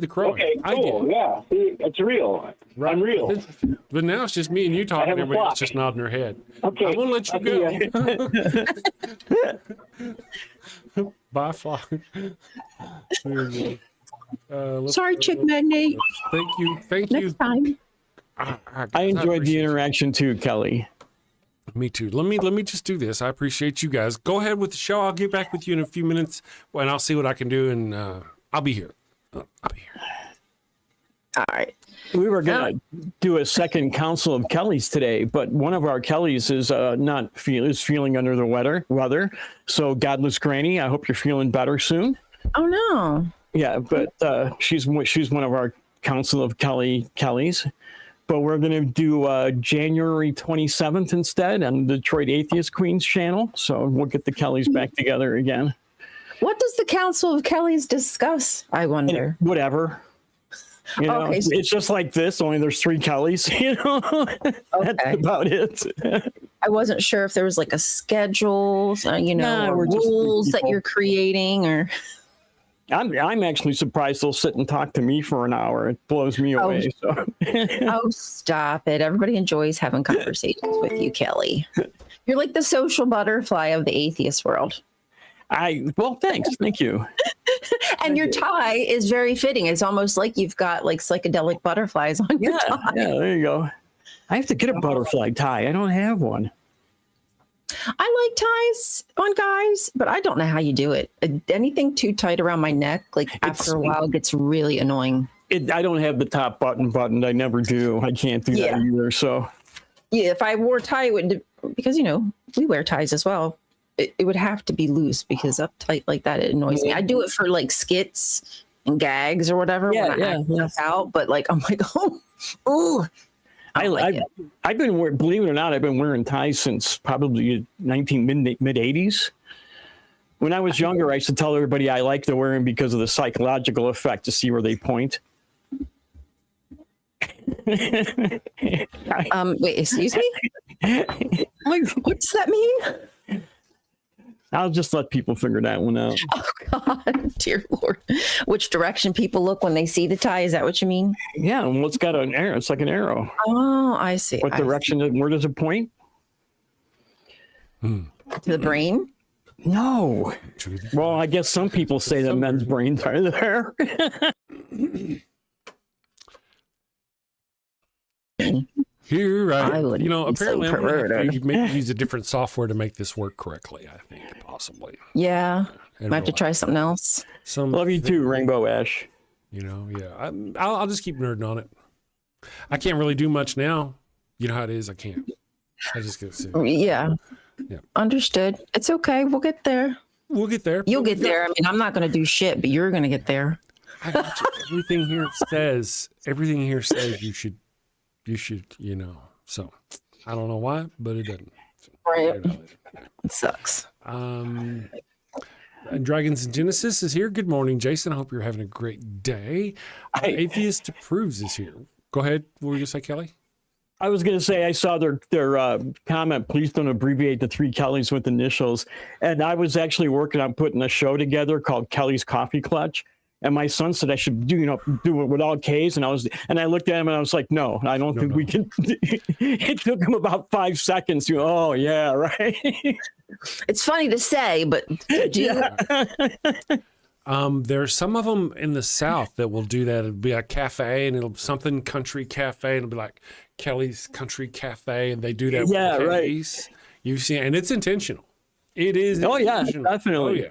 the crowing. Okay, cool. Yeah, see, it's real. Right. I'm real. But now it's just me and you talking. Everybody else just nodding their head. Okay. I'm gonna let you go. Bye, Flock. Sorry, Chick Magnate. Thank you. Next time. I enjoyed the interaction too, Kelley. Me too. Let me just do this. I appreciate you guys. Go ahead with the show. I'll get back with you in a few minutes, and I'll see what I can do, and I'll be here. All right. We were going to do a second Council of Kellys today, but one of our Kellys is feeling under the weather. So Godless Granny, I hope you're feeling better soon. Oh no. Yeah, but she's one of our Council of Kellys. But we're going to do January 27th instead on the Detroit Atheist Queens channel. So we'll get the Kellys back together again. What does the Council of Kellys discuss, I wonder? Whatever. You know, okay, it's just like this, only there's 3 Kellys, you know. That's about it. I wasn't sure if there was like a schedule, or rules that you're creating, or... I'm actually surprised they'll sit and talk to me for an hour. It blows me away. So. Oh, stop it. Everybody enjoys having conversations with you, Kelley. You're like the social butterfly of the atheist world. Well, thanks. Thank you. And your tie is very fitting. It's almost like you've got like psychedelic butterflies on your tie. Yeah, there you go. I have to get a butterfly tie. I don't have one. I like ties on guys, but I don't know how you do it. Anything too tight around my neck, after a while, gets really annoying. I don't have the top buttoned. I never do. I can't do that either. So, yeah, if I wore a tie, it would, because we wear ties as well. It would have to be loose, because uptight like that, it annoys me. I do it for like skits and gags or whatever when I act stuff out, but I'm like, oh. I've been, believe it or not, I've been wearing ties since probably mid 80s. When I was younger, I used to tell everybody I liked to wear them because of the psychological effect, to see where they point. Wait, excuse me? What does that mean? I'll just let people figure that one out. Oh, God, dear Lord. Which direction people look when they see the tie? Is that what you mean? Yeah, well, it's got an arrow. It's like an arrow. Oh, I see. What direction? Where does it point? To the brain? No. Well, I guess some people say that men's brains are there. Here, apparently so you use a different software to make this work correctly, I think, possibly. Yeah. Might have to try something else. Love you too, Rainbow Ash. I'll just keep nerding on it. I can't really do much now. You know how it is. I can't. I just go sit. Yeah. Understood. It's okay. We'll get there. We'll get there. You'll get there. I mean, I'm not going to do shit, but you're going to get there. I got you. Everything here says you should, so I don't know why, but it doesn't. Right. It sucks. And Dragons and Genesis is here. Good morning, Jason. I hope you're having a great day. Atheist Approves is here. Go ahead. What were you going to say, Kelley? I was going to say, I saw their comment, please don't abbreviate the 3 Kellys with initials. And I was actually working on putting a show together called Kelly's Coffee Clutch. And my son said I should do it with all K's, and I looked at him and I was like, no, I don't think we can. It took him about 5 seconds to, oh yeah, right. It's funny to say, but there's some of them in the South that will do that. It'll be a cafe, and it'll something country cafe, and it'll be like Kelly's Country Cafe, and they do that. Yeah, with right. K's. You see, and it's intentional. It is. Oh yeah, intentional. definitely.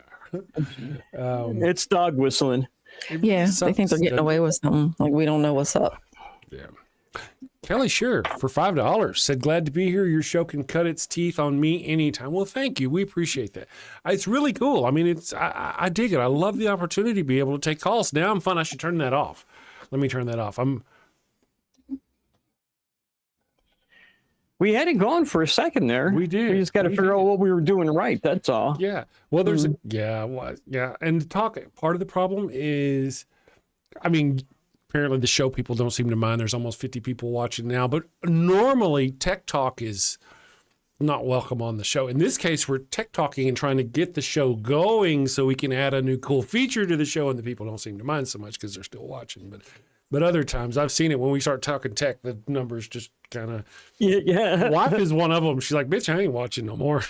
Oh yeah. It's dog whistling. Yeah, they think they're getting away with something. Like, we don't know what's up. Yeah. Kelley Shearer for $5 said, glad to be here. Your show can cut its teeth on me anytime. Well, thank you. We appreciate that. It's really cool. I mean, I dig it. I love the opportunity to be able to take calls. Now I'm fun. I should turn that off. Let me turn that off. We had it going for a second there. We did. We just got to figure out what we were doing right. That's all. Yeah. Well, there's And part of the problem is, I mean, apparently the show people don't seem to mind. There's almost 50 people watching now, but normally Tech Talk is not welcome on the show. In this case, we're tech talking and trying to get the show going so we can add a new cool feature to the show, and the people don't seem to mind so much because they're still watching. But other times, I've seen it when we start talking tech, the numbers just kind of. Yeah. Wife is one of them. She's like, "Bitch, I ain't watching no more."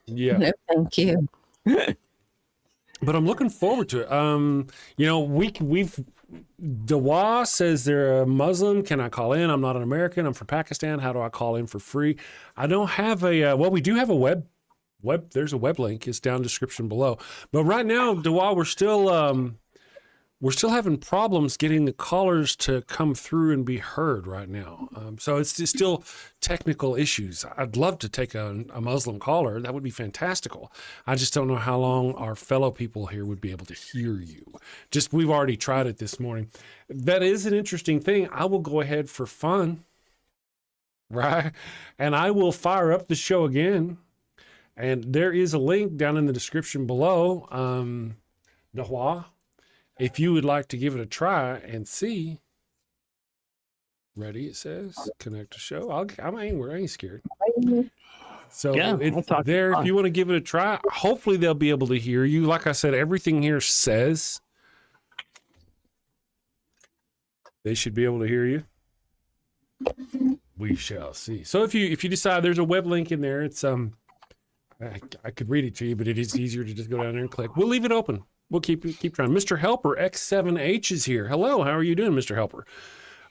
Yeah. No, thank you. But I'm looking forward to it. We've Dawa says they're a Muslim. Can I call in? I'm not an American. I'm from Pakistan. How do I call in for free? I don't have we do have a web. There's a web link. It's down in the description below. But right now, Dawa, we're still we're still having problems getting the callers to come through and be heard right now. So it's just still technical issues. I'd love to take a Muslim caller. That would be fantastical. I just don't know how long our fellow people here would be able to hear you. We've already tried it this morning. That is an interesting thing. I will go ahead for fun, right? And I will fire up the show again. And there is a link down in the description below. Nahua, if you would like to give it a try and see. Ready, it says. Connect to show. I ain't scared. So it's there if you want to give it a try. Hopefully they'll be able to hear you. Like I said, everything here says they should be able to hear you. We shall see. So if you decide there's a web link in there, it's I could read it to you, but it is easier to just go down there and click. We'll leave it open. We'll keep trying. Mr. Helper X7H is here. Hello, how are you doing, Mr. Helper?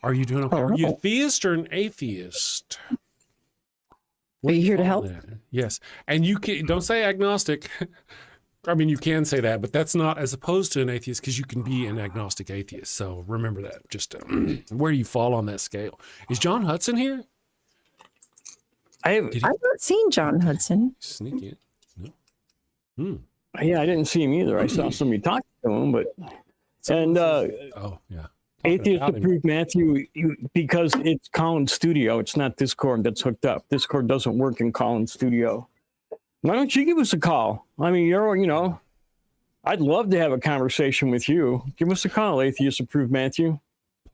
Are you doing okay? Are you a theist or an atheist? Are you here to help? Yes. And you don't say agnostic. I mean, you can say that, but that's not as opposed to an atheist, because you can be an agnostic atheist. So remember that. Just where you fall on that scale. Is John Hudson here? I've not seen John Hudson. Sneak in. No. Yeah, I didn't see him either. I saw somebody talking to him, but oh yeah. Atheist approved Matthew, because it's Collins Studio. It's not Discord that's hooked up. Discord doesn't work in Collins Studio. Why don't you give us a call? I mean, I'd love to have a conversation with you. Give us a call, Atheist approved Matthew.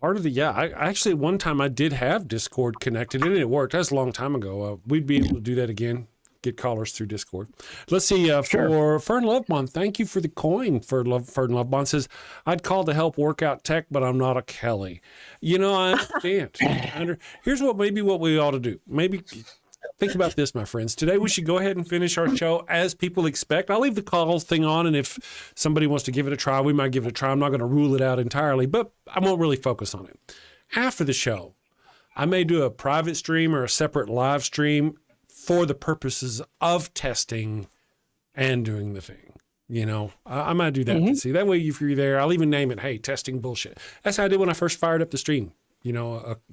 Part of I actually, one time I did have Discord connected and it worked. That's a long time ago. We'd be able to do that again. Get callers through Discord. Let's see. For Fern Lovebond, thank you for the coin. Fern Lovebond says, I'd call to help work out tech, but I'm not a Kelley. I understand. Here's what we ought to do. Maybe think about this, my friends. Today we should go ahead and finish our show as people expect. I'll leave the call thing on, and if somebody wants to give it a try, we might give it a try. I'm not going to rule it out entirely, but I won't really focus on it. After the show, I may do a private stream or a separate live stream for the purposes of testing and doing the thing. I might do that to see. That way, if you're there, I'll even name it, hey, testing bullshit. That's how I did when I first fired up the stream, a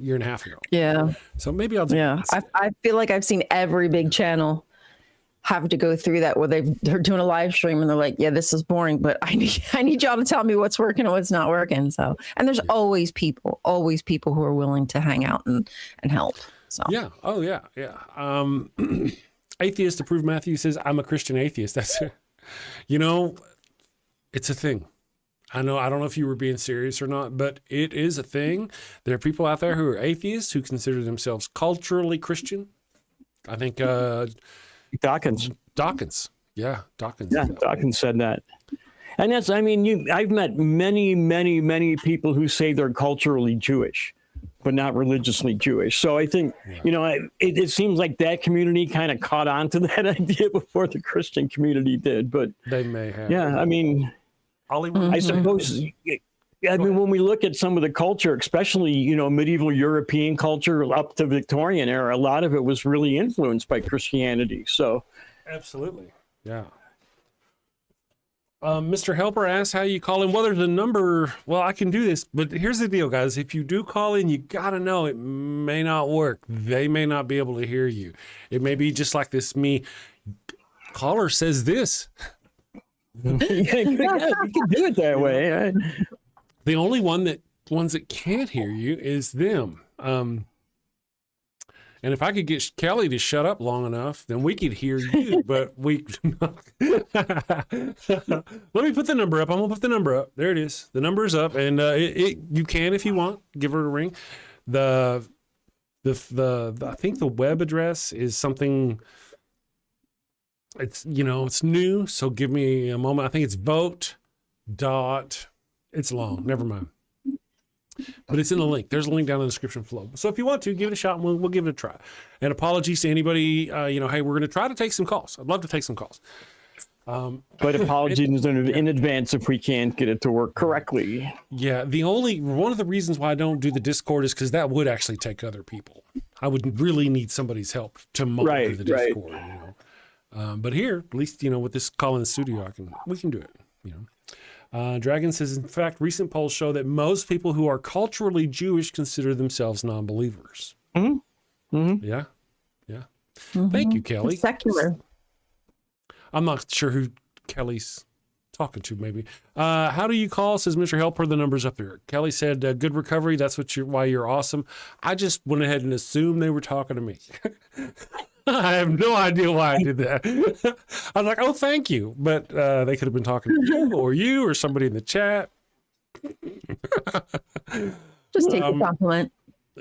year and a half ago. Yeah. So maybe I'll do that. I feel like I've seen every big channel have to go through that where they're doing a live stream and they're like, yeah, this is boring, but I need y'all to tell me what's working and what's not working. So, and there's always people who are willing to hang out and help. So. Yeah. Oh, yeah. Yeah. Atheist approved Matthew says, I'm a Christian atheist. That's it. It's a thing. I don't know if you were being serious or not, but it is a thing. There are people out there who are atheists who consider themselves culturally Christian. I think Dawkins. Yeah, Dawkins. Yeah, Dawkins said that. And I've met many, many, many people who say they're culturally Jewish, but not religiously Jewish. So I think, it seems like that community kind of caught on to that idea before the Christian community did. But they may have. Yeah, Hollywood. I suppose, when we look at some of the culture, especially, medieval European culture up to Victorian era, a lot of it was really influenced by Christianity. So. Absolutely. Yeah. Mr. Helper asks how you call in. Well, there's a number. Well, I can do this, but here's the deal, guys. If you do call in, you got to know it may not work. They may not be able to hear you. It may be just like this. Caller says this. You can do it that way. Right? The only ones that can't hear you is them. And if I could get Kelley to shut up long enough, then we could hear you, but we... Let me put the number up. I'm going to put the number up. There it is. The number is up, and you can, if you want, give her a ring. I think the web address is something... It's new, so give me a moment. I think it's it's long. Never mind. But it's in the link. There's a link down in the description below. So if you want to, give it a shot, and we'll give it a try. And apologies to anybody, hey, we're going to try to take some calls. I'd love to take some calls. But apologies in advance if we can't get it to work correctly. Yeah, one of the reasons why I don't do the Discord is because that would actually take other people. I would really need somebody's help to monitor the Discord. But here, at least, with this call in the studio, we can do it. Dragon says, in fact, recent polls show that most people who are culturally Jewish consider themselves non-believers. Mm-hmm. Mm-hmm. Yeah. Yeah. Mm-hmm. Thank you, Kelley. It's secular. I'm not sure who Kelley's talking to, maybe. How do you call? Says Mr. Helper. The number's up there. Kelley said, good recovery. That's why you're awesome. I just went ahead and assumed they were talking to me. I have no idea why I did that. I was like, oh, thank you. But they could have been talking to you or somebody in the chat. Just take the compliment.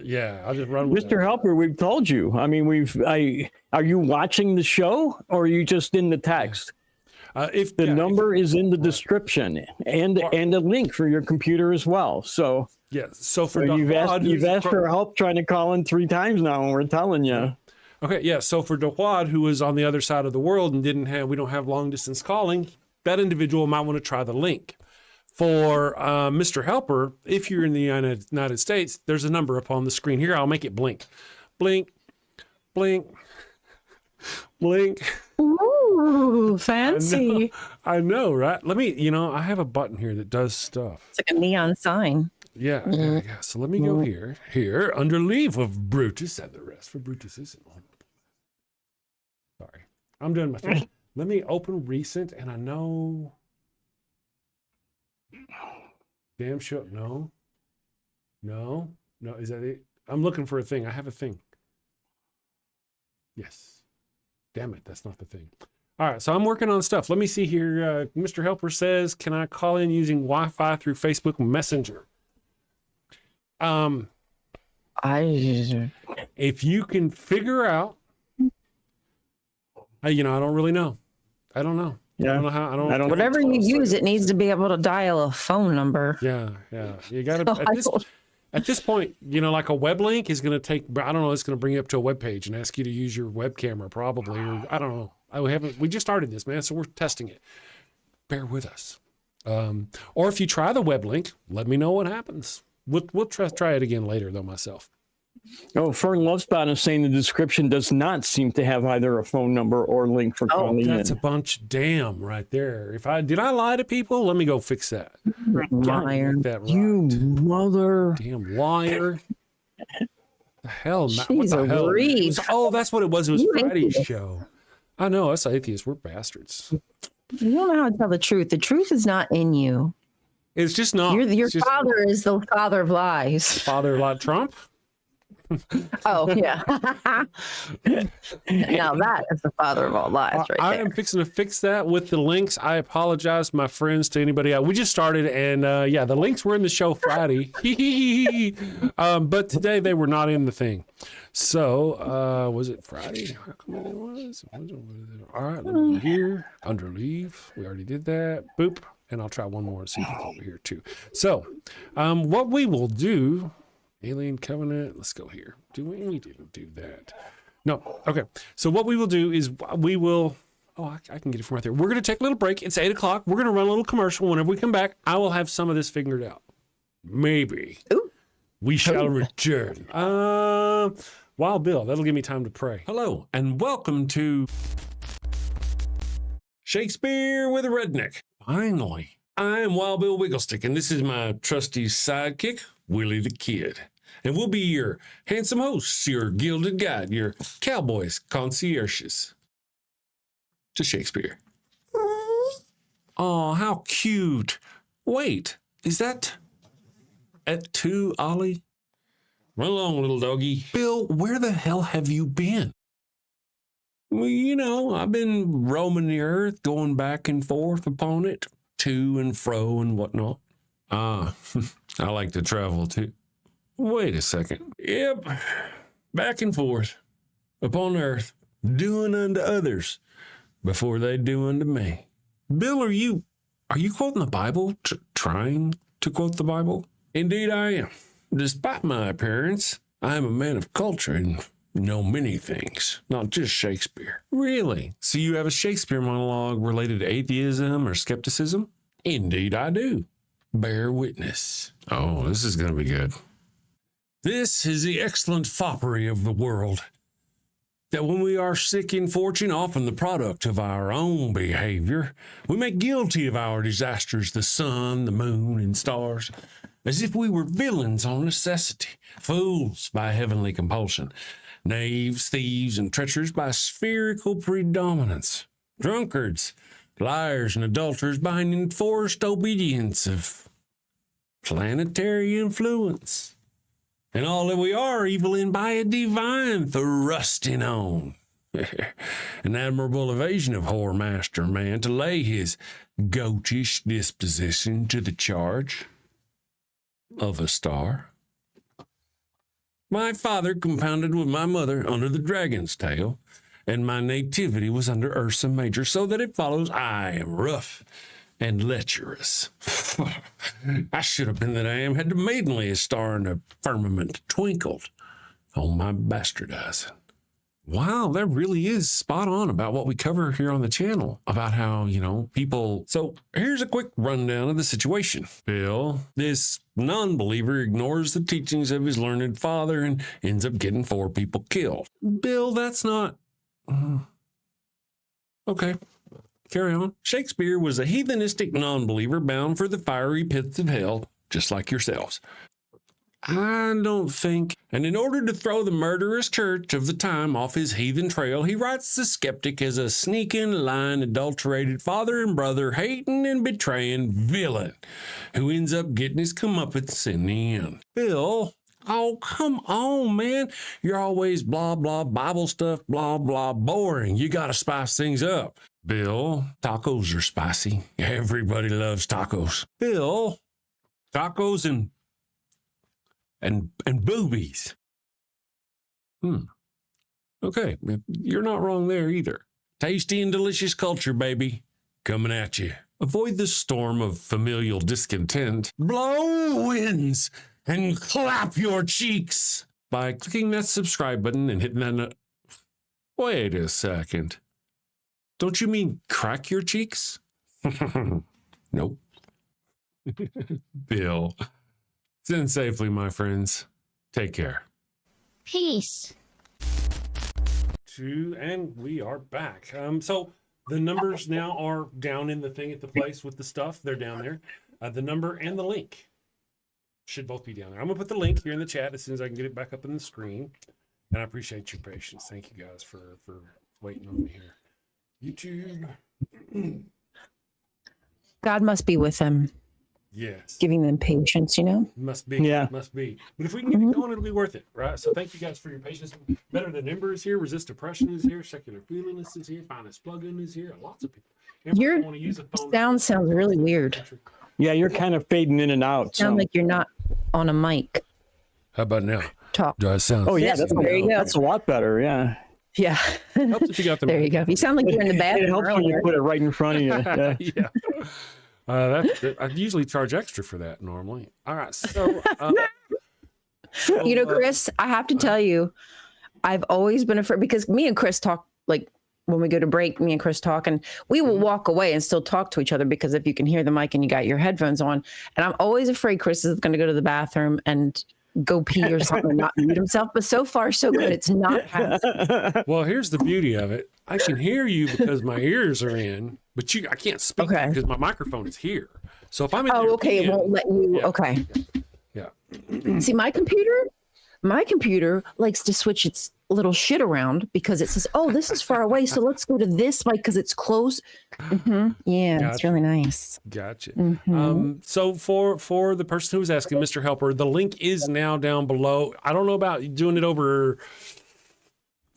Yeah, I'll just run with Mr. Helper, we've told you. I mean, are you watching the show or are you just in the text? If the number is in the description and a link for your computer as well. So yes, so for you've asked for help trying to call in 3 times now, and we're telling you. Okay, yeah. So for Dawad, who is on the other side of the world and we don't have long distance calling, that individual might want to try the link. For Mr. Helper, if you're in the United States, there's a number up on the screen here. I'll make it blink, blink, blink, blink. Ooh, fancy. I know, right? Let me, I have a button here that does stuff. It's like a neon sign. Yeah, yeah. So let me go here, under leave of Brutus and the rest for Brutus isn't on. Sorry, I'm doing my thing. Let me open recent, and I know. Damn sure, no. Is that it? I'm looking for a thing. I have a thing. Yes. Damn it, that's not the thing. All right, so I'm working on stuff. Let me see here. Mr. Helper says, can I call in using Wi-Fi through Facebook Messenger? If you can figure out, I don't really know. I don't know. Yeah. I don't know how. I don't. Whatever you use, it needs to be able to dial a phone number. Yeah. You got to. At this point, like a web link is going to take. I don't know. It's going to bring you up to a web page and ask you to use your web camera, probably. Or I don't know. We just started this, man, so we're testing it. Bear with us. Or if you try the web link, let me know what happens. We'll try it again later, though, myself. Oh, Fern Lovespot is saying the description does not seem to have either a phone number or link for calling in. That's a bunch of damn right there. Did I lie to people? Let me go fix that. Liar. That right. You mother. Damn liar. The hell? Jeez, what the hell? grief. Oh, that's what it was. It was Friday's show. I know. Us atheists, we're bastards. You don't know how to tell the truth. The truth is not in you. It's just not. Your father is the father of lies. Father like Trump? Oh, yeah. Now that is the father of all lies right I there. am fixing to fix that with the links. I apologize, my friends, to anybody else. We just started, and the links were in the show Friday. But today they were not in the thing. So, was it Friday? How come it was? All right, let me go here. Under leave. We already did that. Boop. And I'll try one more and see if it's over here, too. So, what we will do... Alien Covenant. Let's go here. We didn't do that. No. Okay. So what we will do is we will. Oh, I can get it from right there. We're going to take a little break. It's 8:00. We're going to run a little commercial. Whenever we come back, I will have some of this figured out. Maybe. Ooh. We shall return. Wild Bill. That'll give me time to pray. Hello and welcome to Shakespeare with a Redneck. Finally. I'm Wild Bill Wigglestick, and this is my trusty sidekick, Willie the Kid. And we'll be your handsome hosts, your gilded guide, your cowboys, concierges to Shakespeare. Oh, how cute. Wait, is that at 2, Ollie? Run along, little doggy. Bill, where the hell have you been? Well, I've been roaming the earth, going back and forth upon it, to and fro and whatnot. I like to travel too. Wait a second. Yep. Back and forth upon earth, doing unto others before they do unto me. Bill, are you quoting the Bible? Trying to quote the Bible? Indeed I am. Despite my appearance, I am a man of culture and know many things, not just Shakespeare. Really? So you have a Shakespeare monologue related to atheism or skepticism? Indeed I do. Bear witness. Oh, this is going to be good. This is the excellent foppery of the world. that when we are sick in fortune, often the product of our own behavior, we make guilty of our disasters the sun, the moon, and stars, as if we were villains on necessity, fools by heavenly compulsion, knaves, thieves, and treacherous by spherical predominance, drunkards, liars, and adulterers by an enforced obedience of planetary influence. And all that we are evil in by a divine thrusting on. An admirable evasion of whoremaster man to lay his goatish disposition to the charge of a star. My father compounded with my mother under the dragon's tail, and my nativity was under Ursa Major, so that it follows I am rough and lecherous. I should have been that I am had the maidenliest star in the firmament twinkled on my bastardizing. Wow, that really is spot on about what we cover here on the channel, about how, people. So here's a quick rundown of the situation. Bill, this non-believer, ignores the teachings of his learned father and ends up getting 4 people killed. Bill, that's not... Okay, carry on. Shakespeare was a heathenistic non-believer bound for the fiery pits of hell, just like yourselves. I don't think. And in order to throw the murderous church of the time off his heathen trail, he writes the skeptic as a sneaking, lying, adulterated father and brother, hating and betraying villain who ends up getting his comeuppance in the end. Bill, oh, come on, man. You're always blah, blah, Bible stuff, blah, blah, boring. You got to spice things up. Bill, tacos are spicy. Everybody loves tacos. Bill, tacos and boobies. Okay, you're not wrong there either. Tasty and delicious culture, baby, coming at you. Avoid the storm of familial discontent. Blow winds and clap your cheeks by clicking that subscribe button and hitting that. Wait a second. Don't you mean crack your cheeks? Nope. Bill. Send safely, my friends. Take care. Peace. And we are back. So the numbers now are down in the thing at the place with the stuff. They're down there. The number and the link should both be down there. I'm gonna put the link here in the chat as soon as I can get it back up on the screen. And I appreciate your patience. Thank you guys for waiting on me here. YouTube. God must be with them. Yes. Giving them patience, Must be. Yeah. Must be. But if we can get it going, it'll be worth it, right? So thank you guys for your patience. Better Than Ember is here. Resist Depression is here. Secular Feelingness is here. Finest Plugin is here. Lots of people. Your sounds really weird. Yeah, you're kind of fading in and out. Sound like you're not on a mic. How about now? Talk. Do I sound? Oh yeah, there you go. that's a lot better. Yeah. Yeah. Helps if you got the there you go. You sound like you're in the bathroom. It helps when you put it right in front of you. Yeah. Yeah. I usually charge extra for that normally. All right. So, Chris, I have to tell you, I've always been afraid because me and Chris talk, like when we go to break, me and Chris talk, and we will walk away and still talk to each other because if you can hear the mic and you got your headphones on, and I'm always afraid Chris is going to go to the bathroom and go pee or something, not mute himself. But so far, so good. It's not happening. Well, here's the beauty of it. I can hear you because my ears are in, but I can't speak because my microphone is here. So if I'm in there okay, it won't let you. Yeah. Okay. Yeah. See, my computer likes to switch its little shit around because it says, "Oh, this is far away, so let's go to this mic because it's close." Mm-hmm. Yeah, Gotcha. It's really nice. Gotcha. Mm-hmm. So for the person who was asking, Mr. Helper, the link is now down below. I don't know about doing it over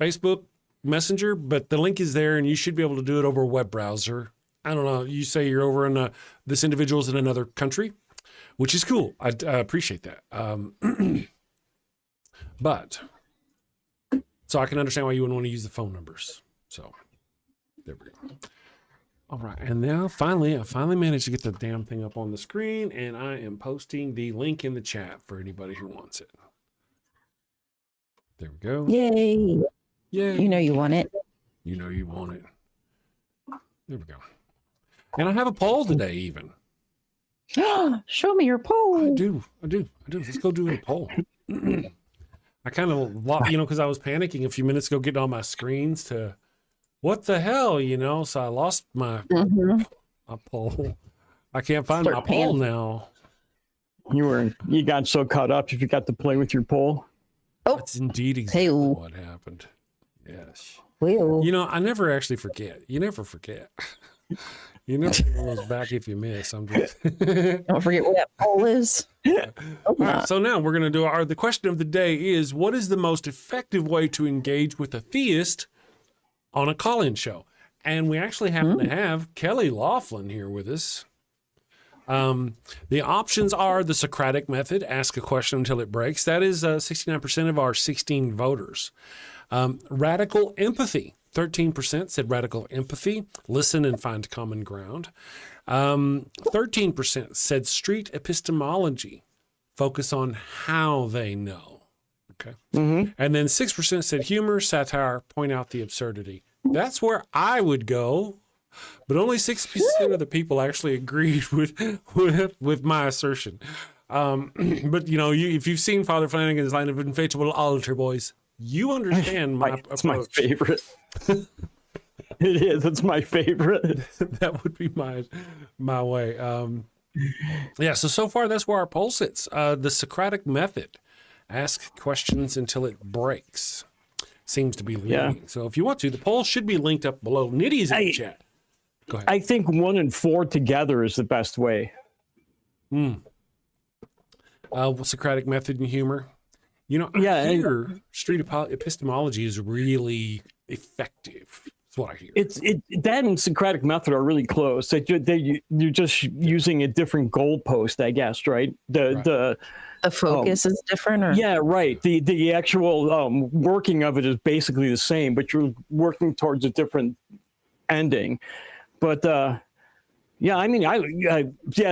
Facebook Messenger, but the link is there, and you should be able to do it over a web browser. I don't know. You say you're over in this individual's in another country, which is cool. I appreciate that. But so I can understand why you wouldn't want to use the phone numbers. So there we go. All right. And now I finally managed to get the damn thing up on the screen, and I am posting the link in the chat for anybody who wants it. There we go. Yay. Yay. You know you want it. You know you want it. There we go. And I have a poll today even. Show me your poll. I do. Let's go do a poll. I kind of, because I was panicking a few minutes ago getting on my screens to, what the hell, So I lost my poll. I can't find my poll now. You got so caught up if you got to play with your poll. Oh, that's indeed exactly what happened. Yes. Well, I never actually forget. You never forget. You never goes back if you miss. I'm just don't forget what that poll is. All right, so now we're going to do the question of the day is, what is the most effective way to engage with a theist on a call-in show? And we actually happen to have Kelley Laughlin here with us. The options are the Socratic method, ask a question until it breaks. That is 69% of our 16 voters. Radical empathy, 13% said radical empathy, listen and find common ground. 13% said street epistemology, focus on how they know. Okay. And then 6% said humor, satire, point out the absurdity. That's where I would go. But only 6% of the people actually agreed with my assertion. But if you've seen Father Flanagan's line of infatuable altar boys, you understand my approach. It's my favorite. It is. It's my favorite. That would be my way. So far that's where our poll sits. The Socratic method, ask questions until it breaks, seems to be leading. Yeah. So if you want to, the poll should be linked up below. Nitty's in the chat. Go ahead. I think 1 and 4 together is the best way. Socratic method and humor. Here, street epistemology is really effective. That's what I hear. That and Socratic method are really close. You're just using a different goalpost, I guess, right? The focus is different, or? Yeah, right. The actual working of it is basically the same, but you're working towards a different ending. But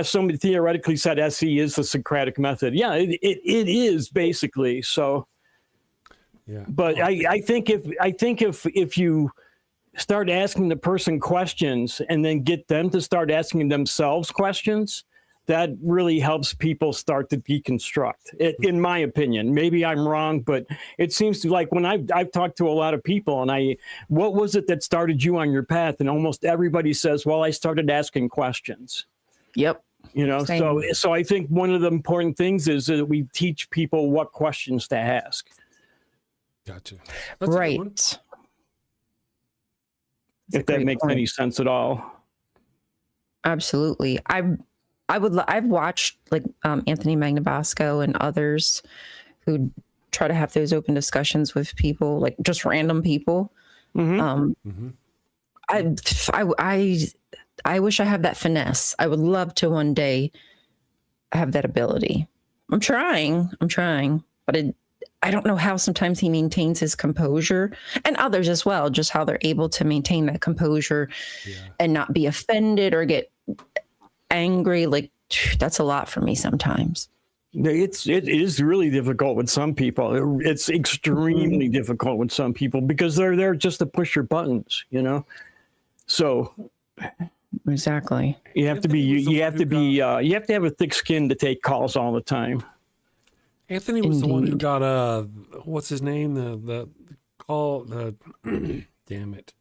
somebody theoretically said SE is the Socratic method. Yeah, it is basically so. Yeah. But I think if you start asking the person questions and then get them to start asking themselves questions, that really helps people start to deconstruct. In my opinion, maybe I'm wrong, but it seems to, like when I've talked to a lot of people and what was it that started you on your path? And almost everybody says, well, I started asking questions. Yep. Same. So I think one of the important things is that we teach people what questions to ask. Gotcha. That's right. If that makes any sense at all. Absolutely. I've watched like Anthony Magnabosco and others who try to have those open discussions with people, like just random people. I wish I had that finesse. I would love to one day have that ability. I'm trying, but I don't know how sometimes he maintains his composure, and others as well, just how they're able to maintain that composure and not be offended or get angry. Like, that's a lot for me sometimes. It is really difficult with some people. It's extremely difficult with some people because they're there just to push your buttons, So exactly. You have to have a thick skin to take calls all the time. Anthony was the one who got what's his name? The call damn it.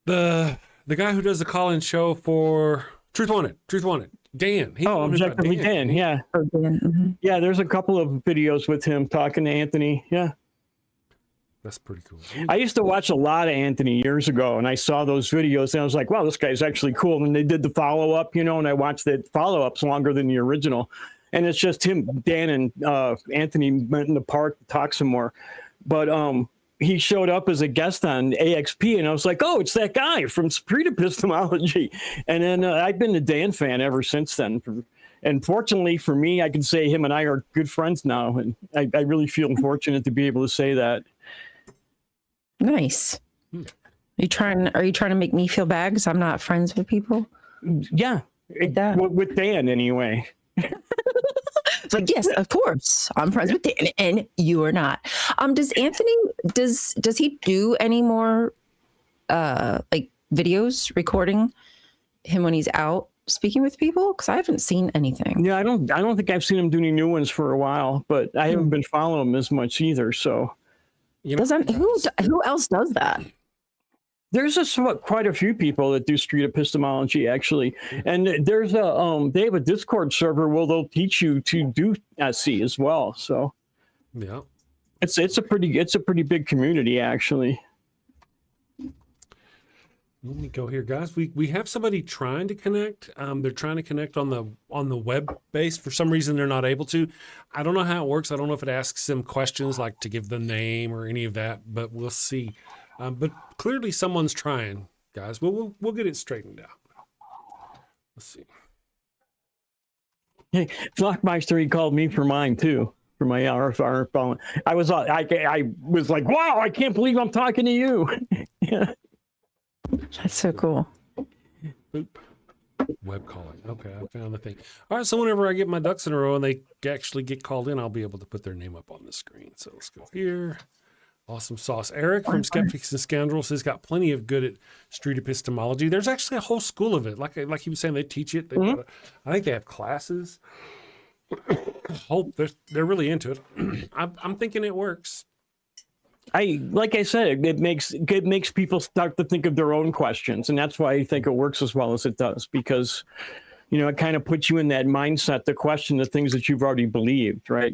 The guy who does the call-in show for Truth Wanted. Dan. Objectively Dan. Yeah. Yeah, there's a couple of videos with him talking to Anthony. Yeah. That's pretty cool. I used to watch a lot of Anthony years ago, and I saw those videos, and I was like, wow, this guy's actually cool. And they did the follow-up, and I watched the follow-ups longer than the original. And it's just him, Dan, and Anthony went in the park to talk some more. But he showed up as a guest on AXP, and I was like, oh, it's that guy from Street Epistemology. And then I've been a Dan fan ever since then. And fortunately for me, I can say him and I are good friends now. And I really feel fortunate to be able to say that. Nice. Are you trying to make me feel bad because I'm not friends with people? Yeah. With Dan, anyway. It's like, yes, of course, I'm friends with Dan, and you are not. Does Anthony does he do any more like videos recording him when he's out speaking with people? Because I haven't seen anything. Yeah, I don't think I've seen him do any new ones for a while, but I haven't been following him as much either. So, Who else does that? there's quite a few people that do street epistemology actually, and there's they have a Discord server where they'll teach you to do SC as well. So, yeah, it's a pretty big community actually. Let me go here, guys. We have somebody trying to connect. They're trying to connect on the web base. For some reason, they're not able to. I don't know how it works. I don't know if it asks them questions like to give the name or any of that, but we'll see. But clearly, someone's trying, guys. We'll get it straightened out. Let's see. Hey, Flockmeister, he called me for mine too, for my RFR phone. I was like, wow, I can't believe I'm talking to you. That's so cool. Boop. Web calling. Okay, I found the thing. All right, so whenever I get my ducks in a row and they actually get called in, I'll be able to put their name up on the screen. So let's go here. Awesome sauce. Eric from Skeptics and Scoundrels has got plenty of good at street epistemology. There's actually a whole school of it. Like he was saying, they teach it. I think they have classes. Hope they're really into it. I'm thinking it works. Like I said, it makes people start to think of their own questions, and that's why I think it works as well as it does, because it kind of puts you in that mindset to question the things that you've already believed, right?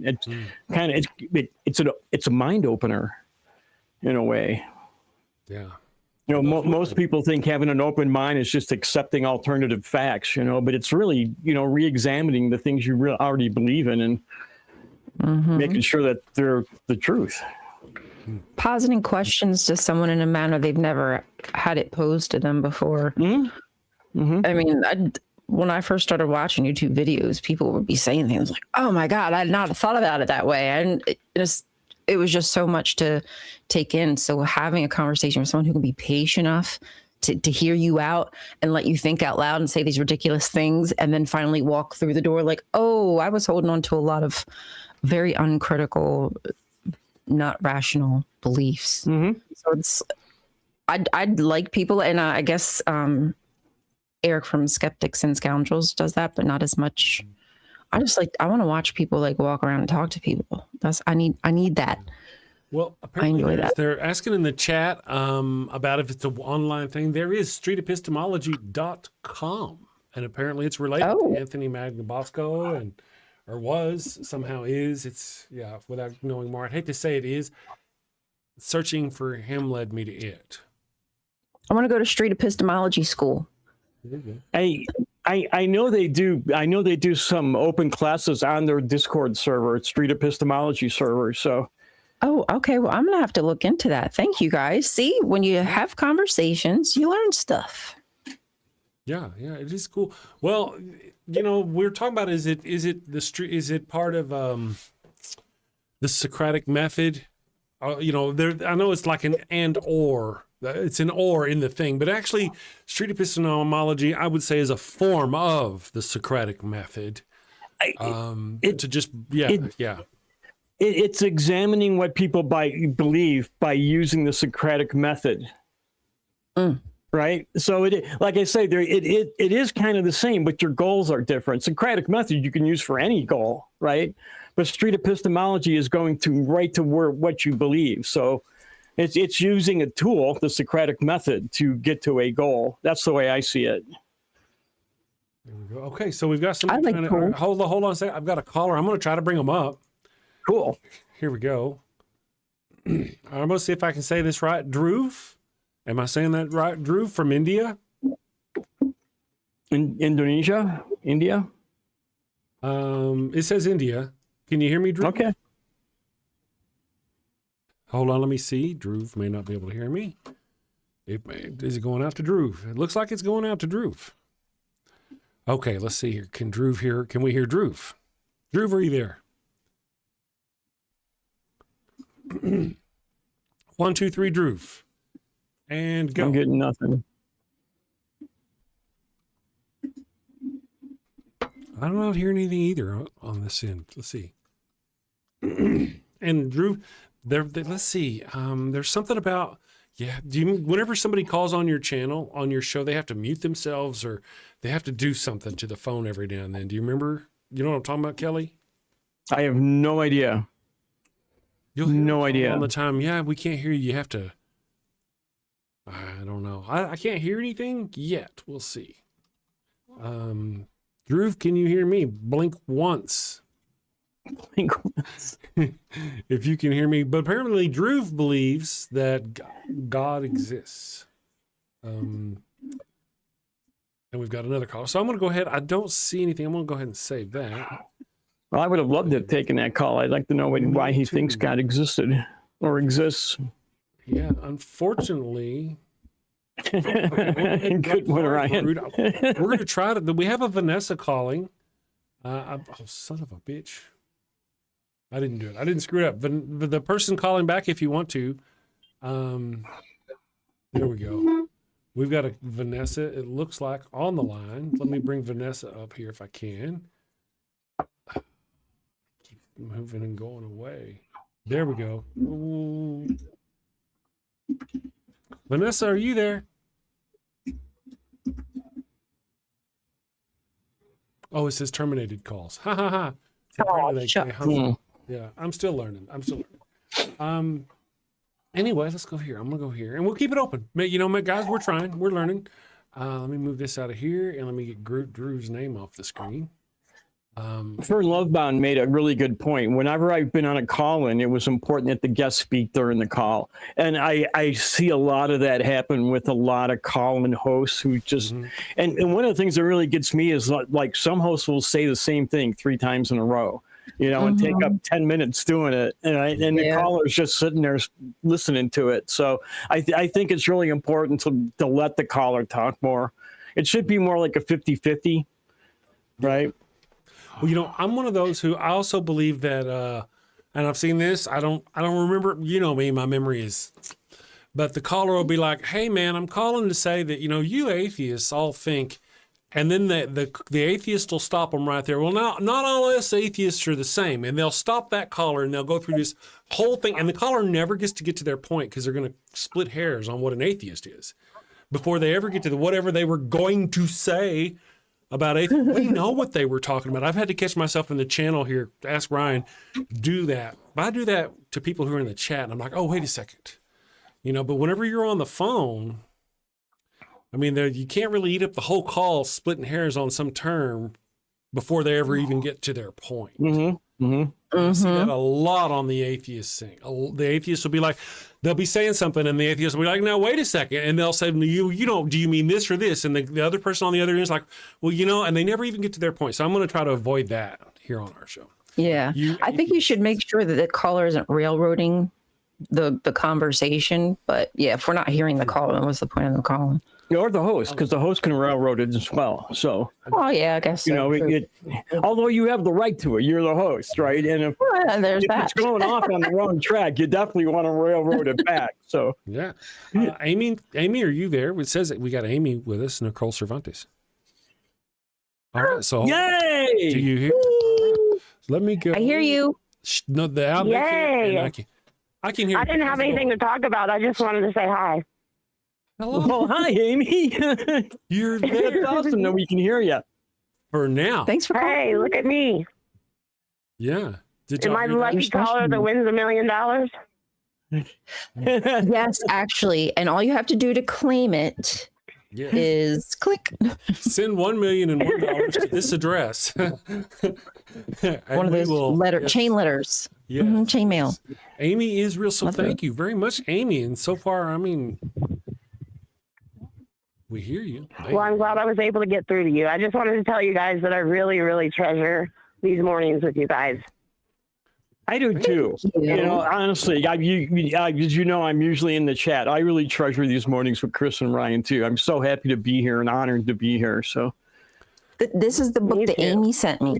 It's a mind opener in a way. Yeah. Most people think having an open mind is just accepting alternative facts, but it's really, re-examining the things you already believe in and making sure that they're the truth. Positing questions to someone in a manner they've never had it posed to them before. I mean, when I first started watching YouTube videos, people would be saying things like, oh my God, I had not thought about it that way. And it was just so much to take in. So having a conversation with someone who can be patient enough to hear you out and let you think out loud and say these ridiculous things, and then finally walk through the door like, oh, I was holding on to a lot of very uncritical, not rational beliefs. So I'd like people, and I guess Eric from Skeptics and Scoundrels does that, but not as much. I want to watch people walk around and talk to people. I need that. Well, apparently they're asking in the chat about if it's an online thing. There is streetepistemology.com, and apparently it's related to Anthony Magnabosco or was, somehow is. It's, without knowing more. I'd hate to say it is. Searching for him led me to it. I want to go to street epistemology school. I know they do. I know they do some open classes on their Discord server, street epistemology server. So. Oh, okay. Well, I'm going to have to look into that. Thank you, guys. See, when you have conversations, you learn stuff. Yeah, it is cool. Well, we're talking about is it part of the Socratic method? I know it's like an and or. It's an or in the thing, but actually, street epistemology, I would say, is a form of the Socratic method. It's examining what people believe by using the Socratic method. Right. So like I say, it is kind of the same, but your goals are different. Socratic method you can use for any goal, right? But street epistemology is going to what you believe. So it's using a tool, the Socratic method, to get to a goal. That's the way I see it. There we go. Okay, so we've got some. Hold on a second. I've got a caller. I'm going to try to bring them up. Cool. Here we go. I'm going to see if I can say this right. Dhruv. Am I saying that right? Dhruv from India? In Indonesia? India? It says India. Can you hear me, Dhruv? Okay. Hold on, let me see. Dhruv may not be able to hear me. Is it going out to Dhruv? It looks like it's going out to Dhruv. Okay, let's see here. Can Dhruv hear? Can we hear Dhruv? Dhruv, are you there? 1, 2, 3, Dhruv. And go. I'm getting nothing. I'm not hearing anything either on this end. Let's see. And Dhruv, let's see. There's something about Yeah. Whenever somebody calls on your channel, on your show, they have to mute themselves or they have to do something to the phone every now and then. Do you remember? You know what I'm talking about, Kelley? I have no idea. You'll hear no idea. All the time. Yeah, we can't hear you. You have to. I don't know. I can't hear anything yet. We'll see. Drew, can you hear me? Blink once. Blink once. If you can hear me. But apparently Drew believes that God exists. And we've got another call. So I'm going to go ahead. I don't see anything. I'm going to go ahead and save that. Well, I would have loved to have taken that call. I'd like to know why he thinks God existed or exists. Yeah, unfortunately. Good one, Ryan. We're going to try to. We have a Vanessa calling. Oh, son of a bitch. I didn't do it. I didn't screw it up. The person calling back, if you want to. There we go. We've got a Vanessa, it looks like, on the line. Let me bring Vanessa up here if I can. Keep moving and going away. There we go. Ooh. Vanessa, are you there? Oh, it says terminated calls. Ha ha ha. Yeah, I'm still learning. Anyway, let's go here. I'm going to go here. And we'll keep it open. You know, guys, we're trying. We're learning. Let me move this out of here, and let me get Drew's name off the screen. Fern Lovebound made a really good point. Whenever I've been on a call-in, it was important that the guest speak during the call. And I see a lot of that happen with a lot of call-in hosts who just... And one of the things that really gets me is like some hosts will say the same thing 3 times in a row. You know, and take up 10 minutes doing it. And the caller's just sitting there listening to it. So I think it's really important to let the caller talk more. It should be more like a 50-50, right? Well, you know, I'm one of those who I also believe that, and I've seen this, I don't remember, you know me, my memory is, but the caller will be like, hey man, I'm calling to say that, you know, you atheists all think, and then the atheist will stop them right there. Well, not all us atheists are the same. And they'll stop that caller and they'll go through this whole thing. And the caller never gets to get to their point because they're going to split hairs on what an atheist is before they ever get to whatever they were going to say about atheism. We know what they were talking about. I've had to catch myself in the channel here, ask Ryan, do that. But I do that to people who are in the chat. And I'm like, oh, wait a second. You know, but whenever you're on the phone, I mean, you can't really eat up the whole call splitting hairs on some term before they ever even get to their point. I see that a lot on the atheist thing. The atheists will be like, they'll be saying something, and the atheist will be like, "No, wait a second," and they'll say, "You know, do you mean this or this?" And the other person on the other end is like, "Well, you know," and they never even get to their point. So I'm going to try to avoid that here on our show. Yeah, I think you should make sure that the caller isn't railroading the conversation. But yeah, if we're not hearing the caller, then what's the point of the calling? Or the host, because the host can railroad it as well. So, oh yeah, I guess you know, although you have the right to it, you're the host, right? And if, there's it's going off on the wrong track, you definitely want to railroad it back. So, yeah, Amy, are you there? It says that we got Amy with us, Nicole Cervantes. All right, so yay! Do you hear? Right. Let me go. I hear you. No, Yay! I can hear. I didn't have anything to talk about. I just wanted to say hi. Hello. Well, hi, Amy. You're there. It's awesome that we can hear you. For now. Thanks for calling. Hey, look at me. Yeah. Am I the lucky caller that wins $1 million? Yes, actually. And all you have to do to claim it is click. Send $1,001 to this address. One of those chain letters. Yeah. Chain mail. Amy is real. So thank you very much, Amy. And so far, I mean, we hear you. Well, I'm glad I was able to get through to you. I just wanted to tell you guys that I really, really treasure these mornings with you guys. I do too. You know, honestly, as you know, I'm usually in the chat. I really treasure these mornings with Chris and Ryan too. I'm so happy to be here and honored to be here. So, this is the book that Amy sent me.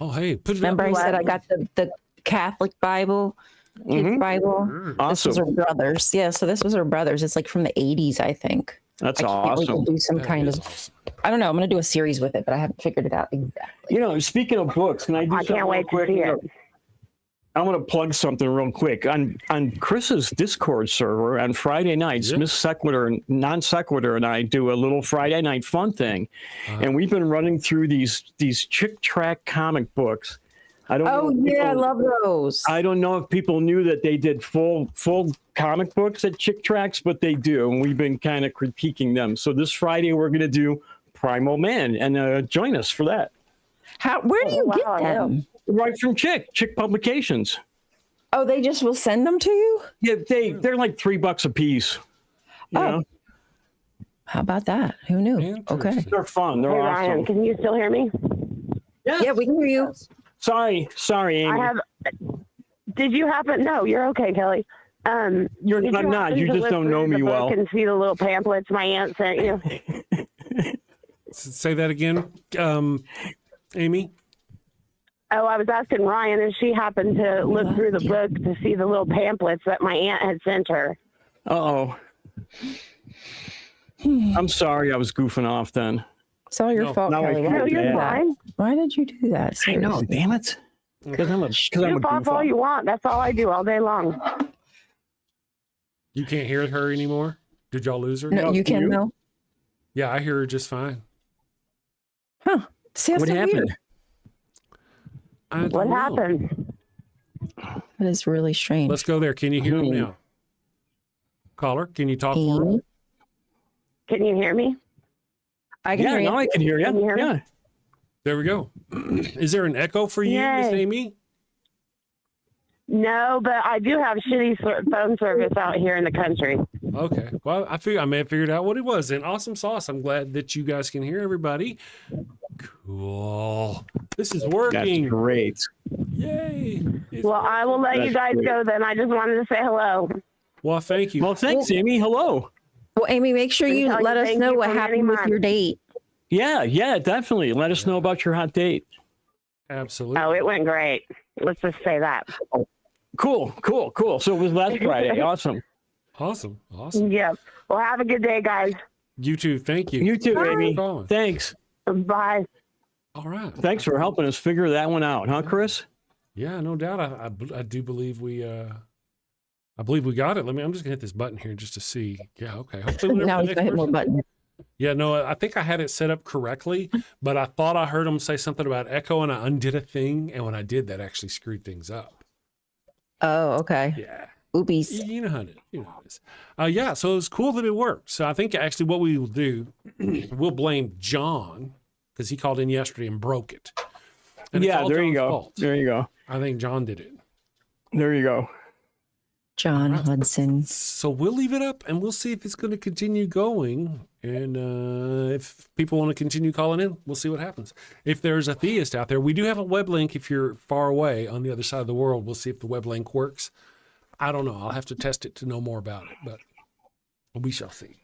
Oh, hey, remember I said I got the Catholic Bible, kids Bible. Awesome. This was her brother's. Yeah, so this was her brother's. It's like from the 80s, I think. That's awesome. We can do some kind of. Awesome. I don't know. I'm going to do a series with it, but I haven't figured it out exactly. You know, speaking of books, can I do? I can't wait to see it. I want to plug something real quick. On Chris's Discord server on Friday nights, Miss Sequitur and Non Sequitur and I do a little Friday night fun thing. And we've been running through these chick tract comic books. I don't know I love those. I don't know if people knew that they did full comic books at Chick Tracts, but they do. And we've been kind of critiquing them. So this Friday, we're going to do Primal Man, and join us for that. Where do you get them? Right from Chick Publications. Oh, they just will send them to you? Yeah, they're like $3 a piece. You know? How about that? Who knew? Okay. They're fun. They're awesome. Ryan, can you still hear me? Yeah, we can hear you. Sorry, Amy. Did you happen? No, you're okay, Kelly. I'm not. You just don't know me well. And see the little pamphlets my aunt sent you. Say that again, Amy. Oh, I was asking Ryan if she happened to look through the book to see the little pamphlets that my aunt had sent her. Uh-oh. I'm sorry I was goofing off then. It's all your fault, Kelly. No, you're fine. Why did you do that? I know, damn it. Because I'm a goof all you want. That's all I do all day long. You can't hear her anymore? Did y'all lose her? No, you can now. Yeah, I hear her just fine. Huh. See, what happened? What happened? That is really strange. Let's go there. Can you hear him now? Caller, can you talk for her? Can you hear me? I can hear you. Now I can hear you. Can you hear me? Yeah. There we go. Is there an echo for you, Miss Amy? No, but I do have shitty phone service out here in the country. Okay. Well, I may have figured out what it was. And awesome sauce. I'm glad that you guys can hear everybody. Cool. This is working. That's great. Yay. Well, I will let you guys go then. I just wanted to say hello. Well, thank you. Well, thanks, Amy. Hello. Well, Amy, make sure you let us know what happened with your date. Yeah, definitely. Let us know about your hot date. Absolutely. Oh, it went great. Let's just say that. Oh, cool. So it was last Friday. Awesome. Yep. Well, have a good day, guys. You too. Thank you. You too, Bye. Amy. Thanks. Bye. All right. Thanks for helping us figure that one out, huh, Chris? Yeah, no doubt. I do believe we got it. I'm just gonna hit this button here just to see. Yeah, okay. Hopefully now he's gonna hit more buttons. Yeah, no, I think I had it set up correctly, but I thought I heard him say something about echo, and I undid a thing, and when I did, that actually screwed things up. Oh, okay. Yeah. Oopies. You know how it is. Yeah, so it was cool that it worked. So I think actually what we will do, we'll blame John because he called in yesterday and broke it. And yeah, there you go. Fault. There you go. I think John did it. There you go. John Hudson. So we'll leave it up and we'll see if it's going to continue going. And if people want to continue calling in, we'll see what happens. If there's a theist out there, we do have a web link if you're far away on the other side of the world. We'll see if the web link works. I don't know. I'll have to test it to know more about it, but we shall see.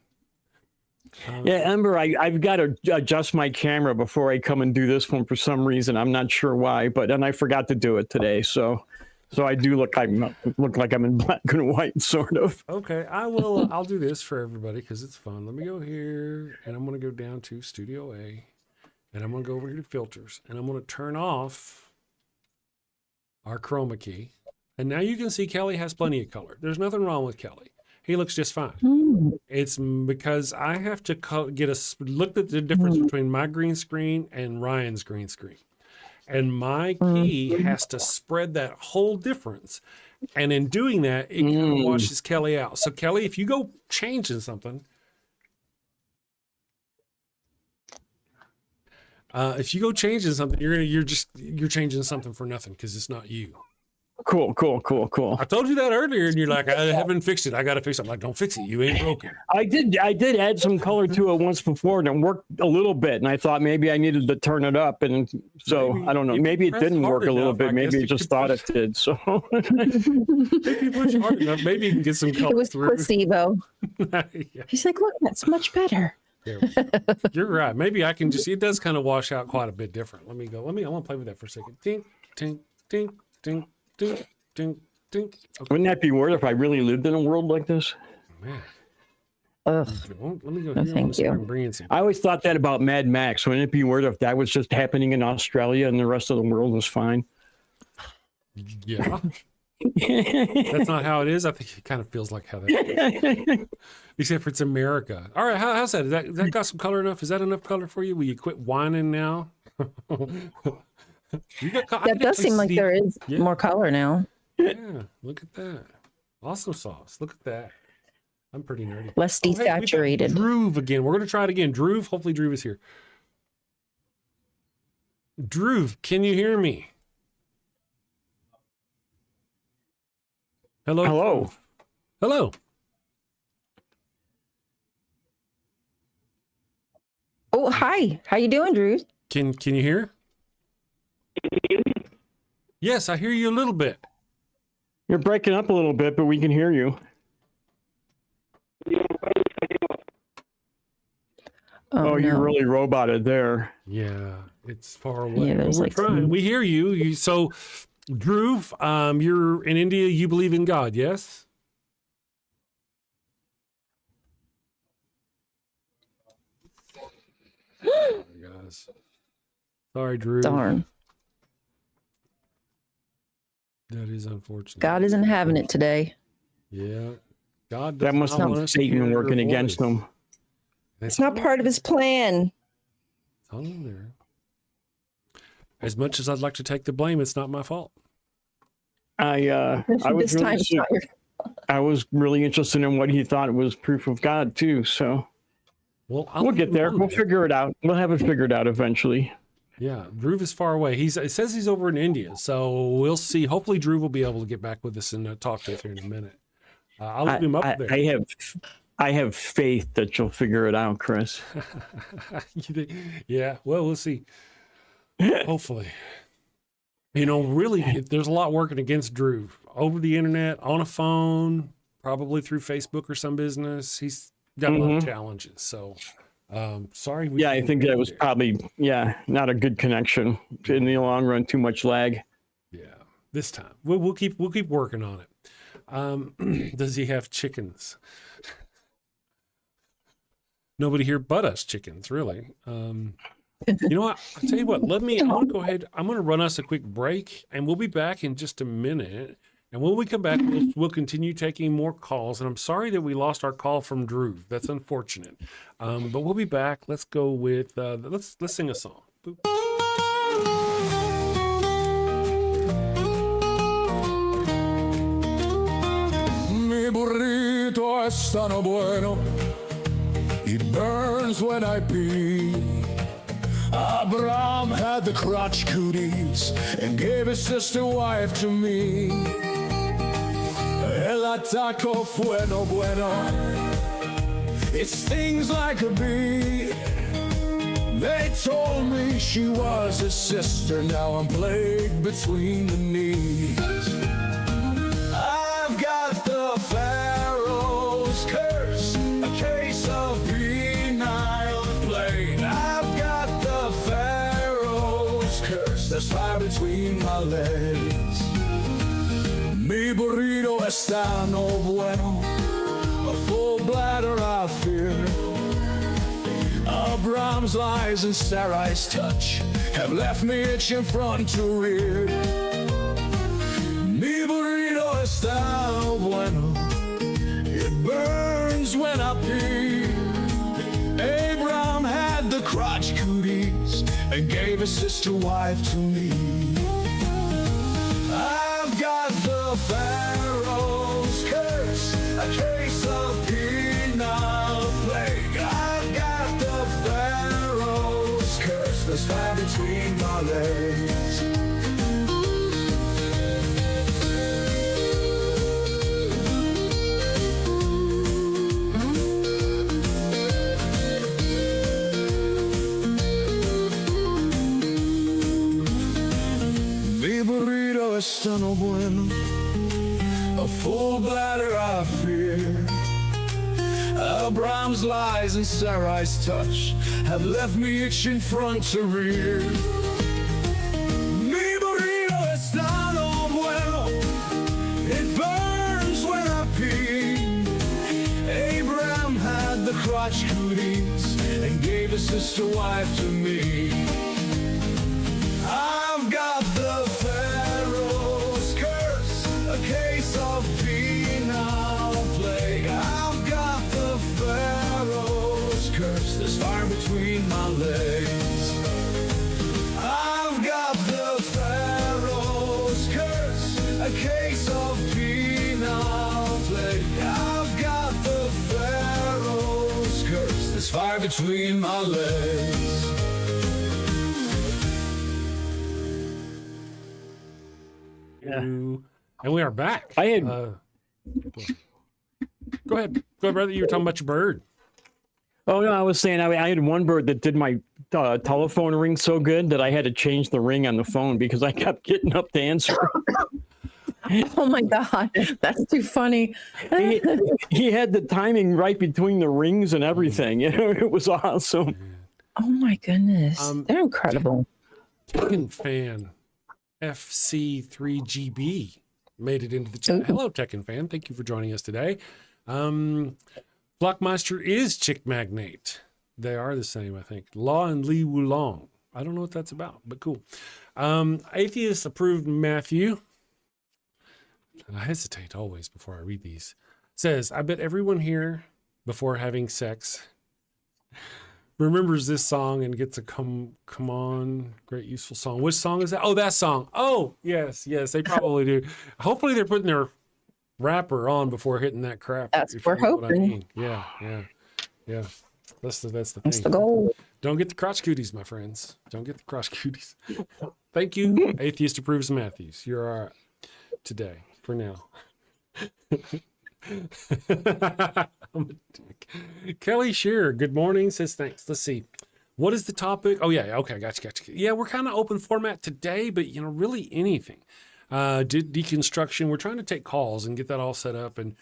Yeah, Ember, I've got to adjust my camera before I come and do this one for some reason. I'm not sure why, and I forgot to do it today. So I do look like I'm in black and white, sort of. Okay, I'll do this for everybody because it's fun. Let me go here, and I'm going to go down to Studio A, and I'm going to go over here to Filters, and I'm going to turn off our chroma key. And now you can see Kelly has plenty of color. There's nothing wrong with Kelly. He looks just fine. It's because I have to look at the difference between my green screen and Ryan's green screen. And my key has to spread that whole difference. And in doing that, it kind of washes Kelly out. So Kelly, if you go changing something, you're changing something for nothing because it's not you. Cool. I told you that earlier, and you're like, I haven't fixed it. I got to fix it. I'm like, don't fix it. You ain't broken. I did add some color to it once before, and it worked a little bit. And I thought maybe I needed to turn it up, and so I don't know. Maybe it didn't work a little bit. Maybe it just thought it did. So if you push hard enough, maybe you can get some color. It was through. placebo. Yeah. He's like, look, that's much better. You're right. Maybe I can it does kind of wash out quite a bit different. I want to play with that for a second. Tink, tink, tink, tink. Ding, ding, ding. Okay. Wouldn't that be weird if I really lived in a world like this? Man. Ugh. Let me go. No, thank you. I always thought that about Mad Max. Wouldn't it be weird if that was just happening in Australia and the rest of the world was fine? Yeah. That's not how it is. I think it kind of feels like how that is. Except for it's America. All right, how's that? Is that got some color enough? Is that enough color for you? Will you quit whining now? That does seem like there is more color now. Yeah, look at that. Awesome sauce. Look at that. I'm pretty nerdy. Less desaturated. Drew again. We're going to try it again. Drew, hopefully Drew is here. Drew, can you hear me? Hello. Hello. Hello. Oh, hi. How you doing, Drew? Can you hear? Yes, I hear you a little bit. You're breaking up a little bit, but we can hear you. Oh, you're really roboted there. Yeah, it's far away. Yeah, there's we're like trying. We hear you. So, Drew, you're in India. You believe in God, yes? Oh, guys. Sorry, Drew. Darn. That is unfortunate. God isn't having it today. Yeah. God. That must be Satan working against them. It's not part of his plan. It's all in there. As much as I'd like to take the blame, it's not my fault. I was really interested in what he thought was proof of God too. So we'll get there. We'll figure it out. We'll have it figured out eventually. Yeah, Drew is far away. It says he's over in India, so we'll see. Hopefully, Drew will be able to get back with us and talk to us here in a minute. I'll leave him up there. I have faith that you'll figure it out, Chris. Yeah, well, we'll see. Hopefully. Really, there's a lot working against Drew. Over the internet, on a phone, probably through Facebook or some business. He's got a lot of challenges, so sorry. I think that was probably, not a good connection in the long run, too much lag. Yeah, this time. We'll keep working on it. Does he have chickens? Nobody here but us chickens, really. You know what? I'll tell you what. I'm going to go ahead. I'm going to run us a quick break, and we'll be back in just a minute. And when we come back, we'll continue taking more calls. And I'm sorry that we lost our call from Drew. That's unfortunate. But we'll be back. Let's go with let's sing a song. Boop. Mi burrito es tan bueno. It burns when I pee. Abraham had the crotch cooties and gave his sister wife to me. El ataco bueno bueno. It stings like a bee. They told me she was his sister. Now I'm plagued between the knees. I've got the Pharaoh's curse, a case of penile plague. I've got the Pharaoh's curse. There's fire between my legs. Mi burrito está no bueno. A full bladder I fear. Abraham's lies and Sarai's touch have left me itching front to rear. Mi burrito está no bueno. It burns when I pee. Abraham had the crotch cooties and gave his sister wife to me. I've got the Pharaoh's curse, a case of penile plague. I've got the Pharaoh's curse, there's fire between my legs. Mi burrito está no bueno. A full bladder I fear. Abraham's lies and Sarai's touch have left me itching front to rear. Mi burrito está no bueno. It burns when I pee. Abraham had the crotch cooties and gave his sister wife to me. I've got the Pharaoh's curse. There's fire between my legs. I've got the Pharaoh's curse, a case of penal plague. I've got the Pharaoh's curse. There's fire between my legs. And we are back. I had Go ahead, brother. You were talking about your bird. Oh no, I was saying I had one bird that did my telephone ring so good that I had to change the ring on the phone because I kept getting up to answer. Oh my God, that's too funny. He had the timing right between the rings and everything. You know, it was awesome. Oh my goodness, they're incredible. Tekken fan FC3GB made it into the chat. Hello, Tekken fan. Thank you for joining us today. Blockmeister is Chick Magnate. They are the same, I think. Law and Li Wulong. I don't know what that's about, but cool. Atheist approved Matthew. I hesitate always before I read these. Says, I bet everyone here before having sex remembers this song and gets a come on, great useful song. Which song is that? Oh, that song. Oh, yes, they probably do. Hopefully they're putting their wrapper on before hitting that crap. That's what we're hoping. Yeah. That's the thing. That's the goal. Don't get the crotch cooties, my friends. Don't get the crotch cooties. Thank you, Atheist Approves Matthews. You're all right today, for now. I'm a dick. Kelly Shearer, good morning, says thanks. Let's see. What is the topic? Oh, yeah. Okay, gotcha. Yeah, we're kind of open format today, but, really anything. Deconstruction. We're trying to take calls and get that all set up. And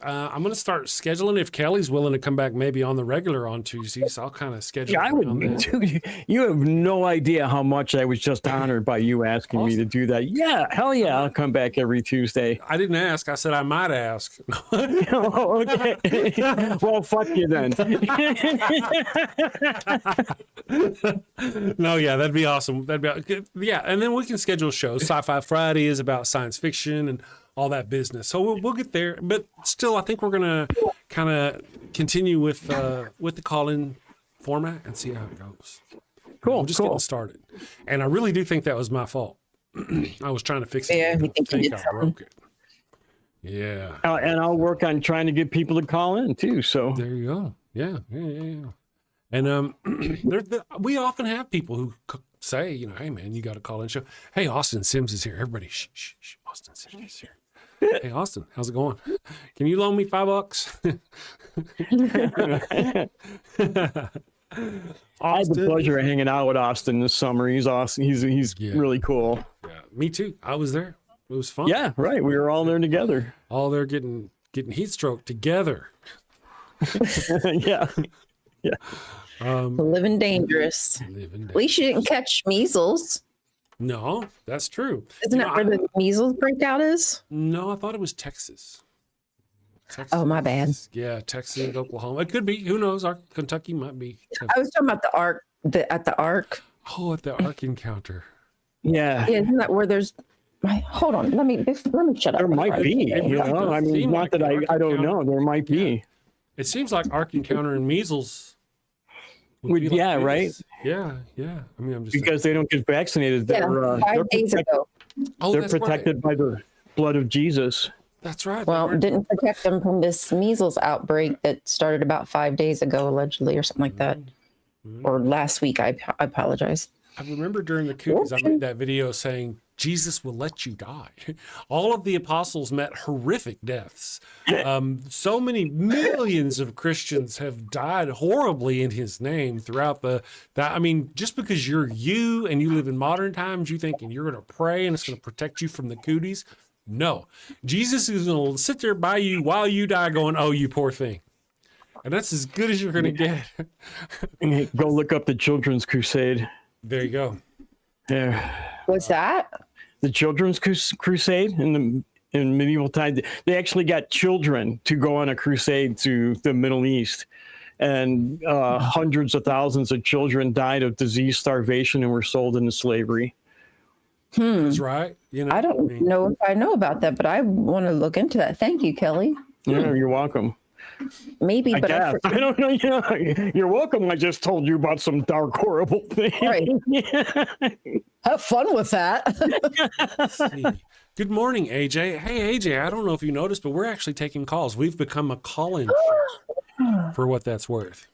I'm going to start scheduling if Kelly's willing to come back maybe on the regular on Tuesdays. I'll kind of schedule. Yeah, I would. Dude, you have no idea how much I was just honored by you asking me to do that. Yeah, hell yeah, I'll come back every Tuesday. I didn't ask. I said I might ask. Oh, okay. Well, fuck you then. No, yeah, that'd be awesome. Yeah, and then we can schedule shows. Sci-Fi Friday is about science fiction and all that business. So we'll get there. But still, I think we're gonna kind of continue with the call-in format and see how it goes. Cool. I'm just getting started, and I really do think that was my fault. I was trying to fix it. Yeah, I think I broke it. Yeah. And I'll work on trying to get people to call in too. So there you go. Yeah. And we often have people who say, hey man, you got to call in show. Hey, Austin Sims is here. Everybody, shh. Austin Sims is here. Hey, Austin, how's it going? Can you loan me $5? I had the pleasure of hanging out with Austin this summer. He's awesome. He's really cool. Yeah, me too. I was there. It was fun. Yeah, right. We were all there together. All there getting heat stroke together. Yeah. Living dangerous. At least you didn't catch measles. No, that's true. Isn't that where the measles breakout is? No, I thought it was Texas. Oh, my bad. Yeah, Texas, Oklahoma. It could be. Who knows? Kentucky might be. I was talking about the Ark. At the Ark. Oh, at the Ark encounter. Yeah. Isn't that where there's? Hold on. Let me shut up. There might be. I mean, not that I don't know. There might be. It seems like Ark encounter and measles. Yeah, right. Yeah. I mean, I'm just because they don't get vaccinated. Yeah, 5 days ago. They're protected by the blood of Jesus. That's right. Well, didn't protect them from this measles outbreak that started about 5 days ago, allegedly, or something like that, or last week. I apologize. I remember during the cookies, I made that video saying Jesus will let you die. All of the apostles met horrific deaths. So many millions of Christians have died horribly in his name throughout I mean, just because you're you and you live in modern times, you thinking you're going to pray and it's going to protect you from the cooties. No, Jesus is going to sit there by you while you die going, oh, you poor thing. And that's as good as you're going to get. Go look up the Children's Crusade. There you go. Yeah. What's that? The Children's Crusade in medieval times. They actually got children to go on a crusade to the Middle East. And hundreds of thousands of children died of disease, starvation, and were sold into slavery. That's right. I don't know if I know about that, but I want to look into that. Thank you, Kelly. Yeah, you're welcome. Maybe, but I don't know. You're welcome. I just told you about some dark, horrible thing. Right. Have fun with that. Good morning, AJ. Hey, AJ, I don't know if you noticed, but we're actually taking calls. We've become a call-in show for what that's worth.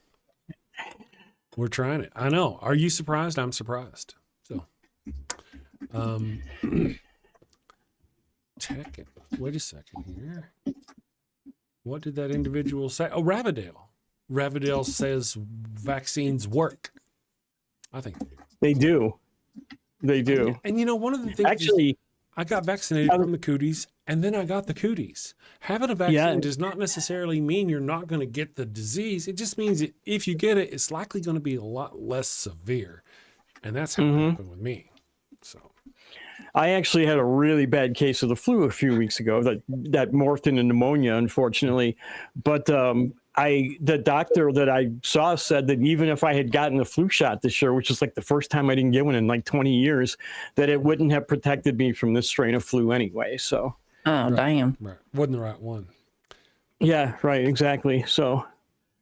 We're trying it. I know. Are you surprised? I'm surprised. So, wait a second here. What did that individual say? Oh, Ravadale. Ravadale says vaccines work. I think they do. They do. And you know, one of the things actually, I got vaccinated from the cooties, and then I got the cooties. Having a vaccine does not necessarily mean you're not going to get the disease. It just means that if you get it, it's likely going to be a lot less severe. And that's how it happened with me. So I actually had a really bad case of the flu a few weeks ago that morphed into pneumonia, unfortunately. But the doctor that I saw said that even if I had gotten the flu shot this year, which is like the first time I didn't get one in like 20 years, that it wouldn't have protected me from this strain of flu anyway. So, damn. Right. Wasn't the right one. Yeah, right. Exactly. So,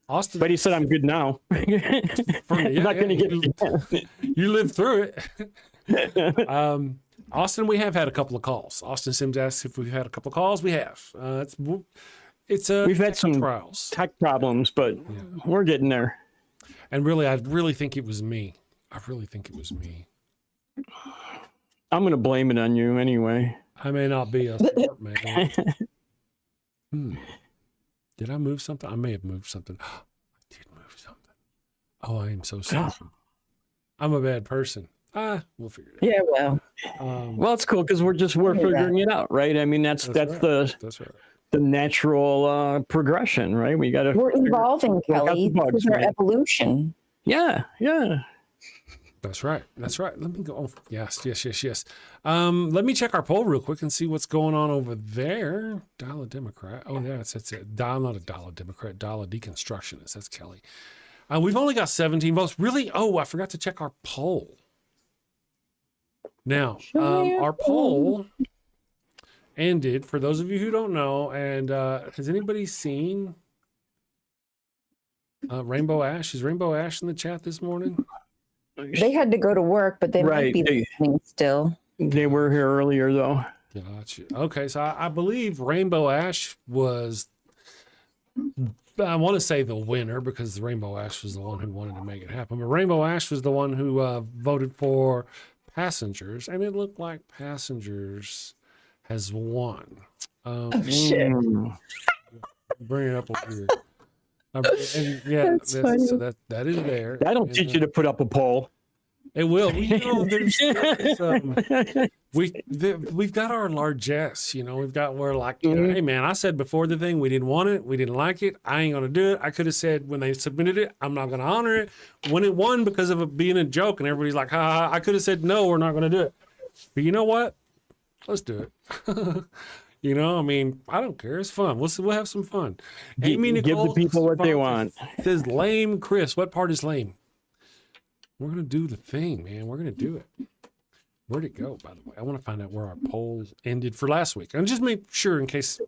Austin, but he said I'm good now. I'm not going to get it. You lived through it. Austin, we have had a couple of calls. Austin Sims asks if we've had a couple of calls. We have. We've had some trials, tech problems, but we're getting there. And really, I really think it was me. I'm going to blame it on you anyway. I may not be a smart man. Did I move something? I may have moved something. I did move something. Oh, I am so sorry. I'm a bad person. We'll figure it out. Yeah, well. Well, it's cool because we're figuring it out, right? I mean, that's right. The natural progression, right? We're evolving, Kelley. This is our evolution. Yeah. That's right. Let me go. Oh, yes. Let me check our poll real quick and see what's going on over there. Dial-a-Democrat. Oh, yeah, it's not a Dial-a-Democrat. Dial-a-Deconstructionist. That's Kelley. We've only got 17 votes. Really? Oh, I forgot to check our poll. Now, our poll ended, for those of you who don't know, and has anybody seen Rainbow Ash? Is Rainbow Ash in the chat this morning? They had to go to work, but they might be listening still. They were here earlier, though. Gotcha. Okay, so I believe Rainbow Ash was, I want to say the winner because Rainbow Ash was the one who wanted to make it happen. But Rainbow Ash was the one who voted for Passengers, and it looked like Passengers has won. Shit. Bring it up over here. That's funny. So that is there. I don't teach you to put up a poll. It will. We've got our largesse. We're like, hey man, I said before the thing we didn't want it, we didn't like it. I ain't gonna do it. I could have said when they submitted it, I'm not gonna honor it. When it won because of it being a joke, and everybody's like, ha, I could have said no, we're not gonna do it. But you know what? Let's do it. I mean, I don't care. It's fun. We'll have some fun. Give the people what they want. It says lame Chris. What part is lame? We're going to do the thing, man. We're going to do it. Where'd it go, by the way? I want to find out where our polls ended for last week. And just make sure in case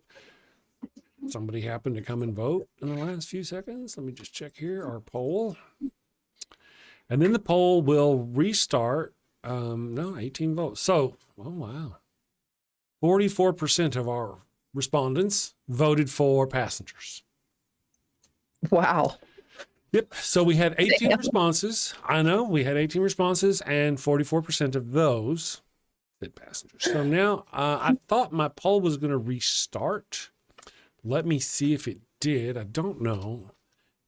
somebody happened to come and vote in the last few seconds. Let me just check here, our poll. And then the poll will restart. 18 votes. So, oh, wow. 44% of our respondents voted for Passengers. Wow. Yep. So we had 18 responses. I know we had 18 responses, and 44% of those said Passengers. So now I thought my poll was going to restart. Let me see if it did. I don't know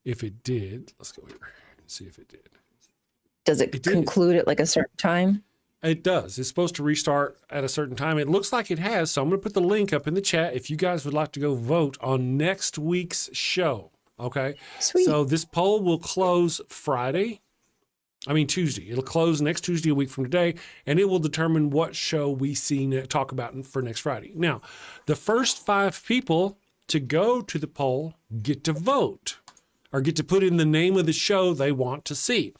if it did. Let's go here and see if it did. Does it conclude at like a certain time? It does. It's supposed to restart at a certain time. It looks like it has. So I'm going to put the link up in the chat if you guys would like to go vote on next week's show. Okay. Sweet. So this poll will close Tuesday. It'll close next Tuesday, a week from today, and it will determine what show we talk about for next Friday. Now, the first 5 people to go to the poll get to vote or get to put in the name of the show they want to see.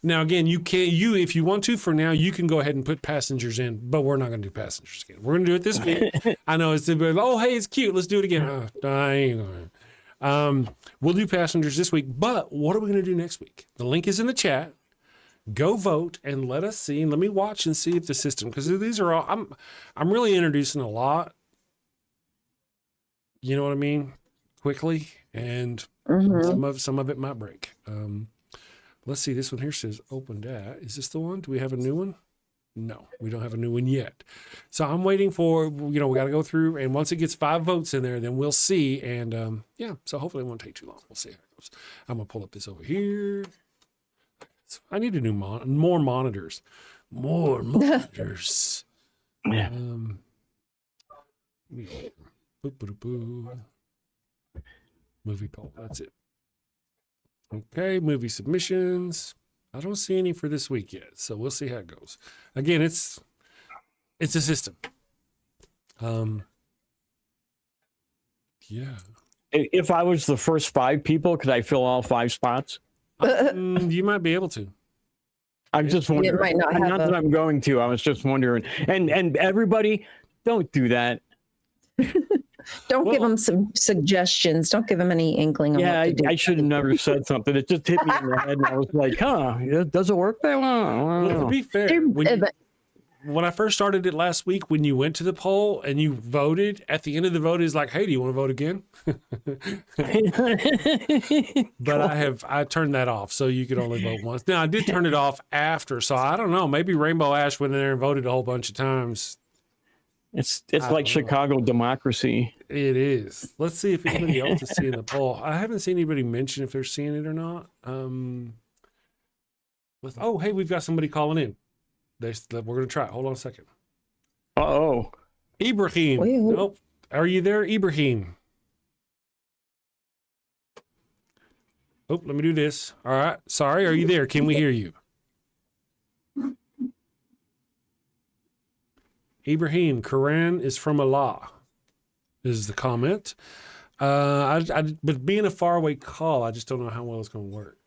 Now, again, if you want to, for now, you can go ahead and put Passengers in, but we're not going to do Passengers again. We're going to do it this week. I know it's, hey, it's cute. Let's do it again. I ain't going to. We'll do passengers this week, but what are we going to do next week? The link is in the chat. Go vote and let us see. And let me watch and see if the system, because these are all, I'm really introducing a lot. You know what I mean? Quickly. And some of it might break. Let's see. This one here says opened at. Is this the one? Do we have a new one? No, we don't have a new one yet. So I'm waiting for, we got to go through. And once it gets 5 votes in there, then we'll see. And so hopefully it won't take too long. We'll see how it goes. I'm going to pull up this over here. I need a new more monitors. More monitors. Yeah. Movie poll. That's it. Okay, movie submissions. I don't see any for this week yet, so we'll see how it goes. Again, it's a system. Yeah. If I was the first 5 people, could I fill all 5 spots? You might be able to. I'm just wondering. It might not have that I'm going to. I was just wondering. And everybody, don't do that. Don't give them some suggestions. Don't give them any inkling of what to do. I should have never said something. It just hit me in the head, and I was like, does it work that well? Well, to be fair, when I first started it last week, when you went to the poll and you voted, at the end of the vote is like, hey, do you want to vote again? But I turned that off, so you could only vote once. Now, I did turn it off after, so I don't know. Maybe Rainbow Ash went in there and voted a whole bunch of times. It's like Chicago democracy. It is. Let's see if anybody else is seeing the poll. I haven't seen anybody mention if they're seeing it or not. Hey, we've got somebody calling in. We're going to try it. Hold on a second. Uh-oh. Ibrahim. Nope. Are you there, Ibrahim? Oh, let me do this. All right. Sorry. Are you there? Can we hear you? Ibrahim, Quran is from Allah, is the comment. But being a faraway call, I just don't know how well it's going to work.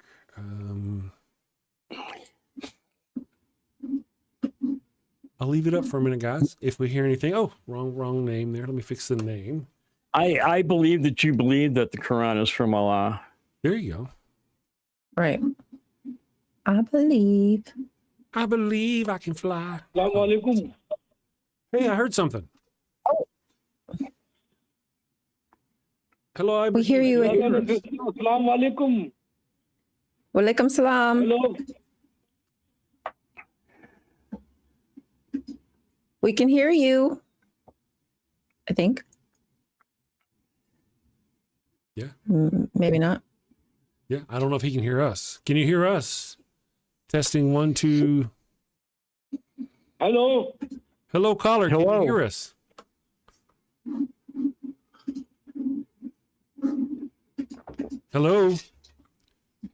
I'll leave it up for a minute, guys. If we hear anything, wrong name there. Let me fix the name. I believe that you believe that the Quran is from Allah. There you go. Right. I believe I can fly. Assalamu alaikum. Hey, I heard something. Oh. Hello, We hear you. Assalamu alaikum. Walaikum salam. Hello. We can hear you, I think. Yeah. Maybe not. Yeah, I don't know if he can hear us. Can you hear us? Testing 1, 2. Hello. Hello, caller. Can Hello. you hear us? Hello.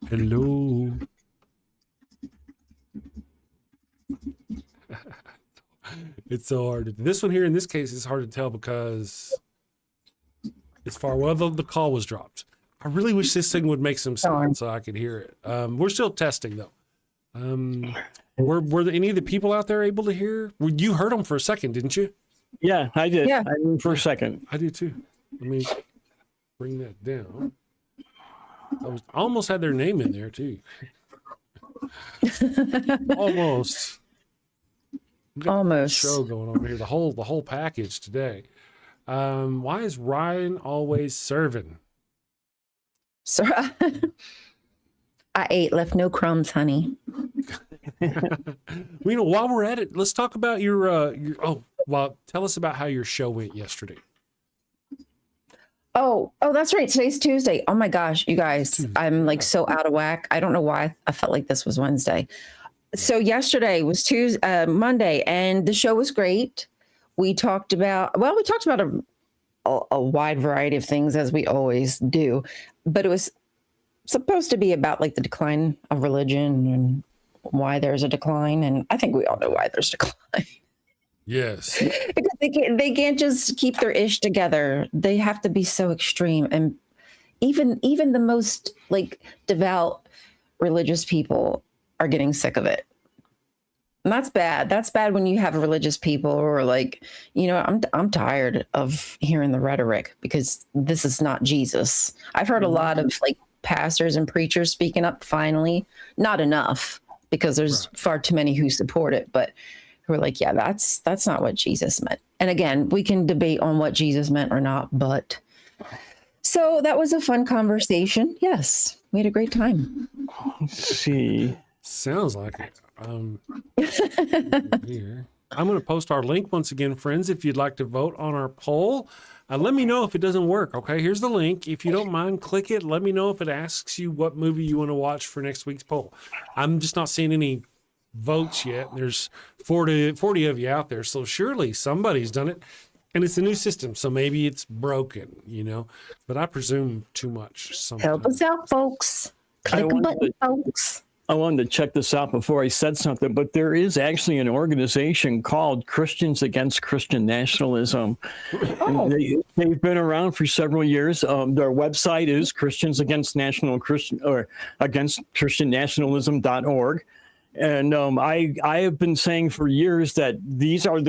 Hello. It's so hard. This one here, in this case, is hard to tell because it's far. Well, the call was dropped. I really wish this thing would make some sound so I could hear it. We're still testing, though. Were any of the people out there able to hear? You heard them for a second, didn't you? Yeah, I did. Yeah. I mean, for a second. I do too. Let me bring that down. I almost had their name in there too. Almost. Almost. Show going over here. The whole package today. Why is Ryan always serving? So I ate, left no crumbs, honey. While we're at it, let's talk about your tell us about how your show went yesterday. Oh, that's right. Today's Tuesday. Oh my gosh, you guys, I'm like so out of whack. I don't know why I felt like this was Wednesday. So yesterday was Monday, and the show was great. We talked about a wide variety of things, as we always do, but it was supposed to be about like the decline of religion and why there's a decline. And I think we all know why there's a decline. Yes. Because they can't just keep their ish together. They have to be so extreme. And even the most like devout religious people are getting sick of it. And that's bad. That's bad when you have religious people who are like, I'm tired of hearing the rhetoric because this is not Jesus. I've heard a lot of like pastors and preachers speaking up finally, not enough because there's far too many who support it, but who are like, yeah, that's not what Jesus meant. And again, we can debate on what Jesus meant or not, but so that was a fun conversation. Yes, we had a great time. Let's see. Sounds like it. Here. I'm going to post our link once again, friends, if you'd like to vote on our poll. Let me know if it doesn't work, okay? Here's the link. If you don't mind, click it. Let me know if it asks you what movie you want to watch for next week's poll. I'm just not seeing any votes yet. There's 40 of you out there, so surely somebody's done it. And it's a new system, so maybe it's broken, But I presume too much. Sometimes. Help us out, folks. Click a button, folks. I wanted to check this out before I said something, but there is actually an organization called Christians Against Christian Nationalism. Oh. They've been around for several years. Their website is againstchristiannationalism.org. And I have been saying for years that these are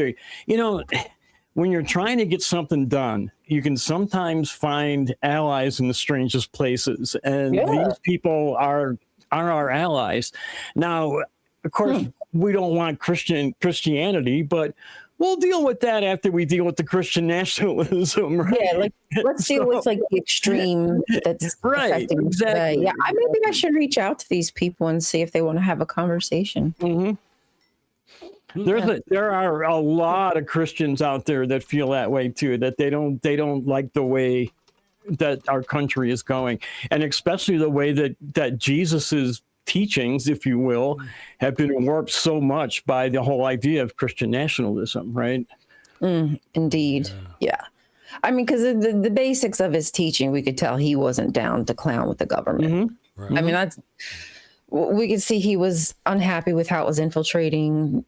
when you're trying to get something done, you can sometimes find allies in the strangest places. And these people are our allies. Now, of course, we don't want Christianity, but we'll deal with that after we deal with the Christian nationalism. Right? Yeah, let's deal with the extreme that's right. Exactly. Yeah, maybe I should reach out to these people and see if they want to have a conversation. Mm-hmm. There are a lot of Christians out there that feel that way too. That they don't like the way that our country is going, and especially the way that Jesus's teachings, if you will, have been warped so much by the whole idea of Christian nationalism, right? Indeed. Yeah. I mean, because the basics of his teaching, we could tell he wasn't down to clown with the government. Mm-hmm. Right. I mean, we could see he was unhappy with how it was infiltrating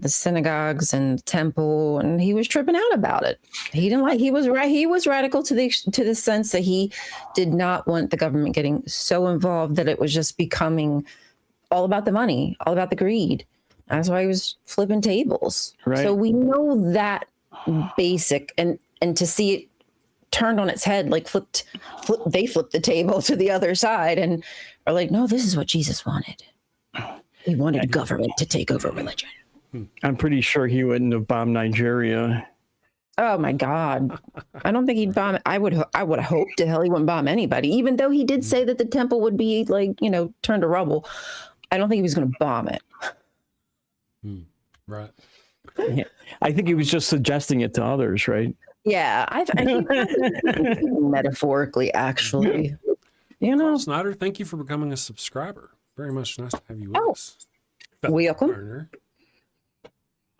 the synagogues and the temple, and he was tripping out about it. He didn't like. He was radical to the sense that he did not want the government getting so involved that it was just becoming all about the money, all about the greed. That's why he was flipping tables. Right. So we know that basic, and to see it turned on its head, like they flipped the table to the other side and are like, no, this is what Jesus wanted. He wanted government to take over religion. I'm pretty sure he wouldn't have bombed Nigeria. Oh my God. I don't think he'd bomb it. I would hope to hell he wouldn't bomb anybody, even though he did say that the temple would be turned to rubble. I don't think he was going to bomb it. Right. Yeah. I think he was just suggesting it to others, right? Yeah. I think metaphorically, actually. Carl Snyder, thank you for becoming a subscriber. Very much nice to have you with us. Welcome.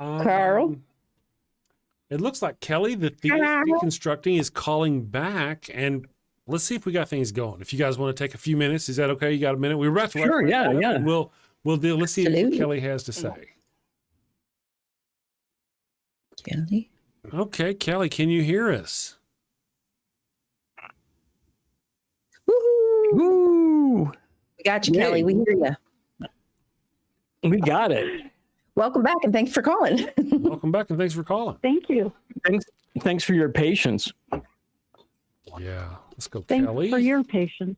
Carl. It looks like Kelley, the theist deconstructing, is calling back, and let's see if we got things going. If you guys want to take a few minutes, is that okay? You got a minute? We were about to sure, yeah. We'll deal. Let's see what Kelley has to say. Kelley. Okay, Kelley, can you hear us? Woo! We got you, Kelley. We hear you. We got it. Welcome back, and thanks for calling. Welcome back, and thanks for calling. Thank you. Thanks for your patience. Yeah, let's go, Thanks Kelley. for your patience.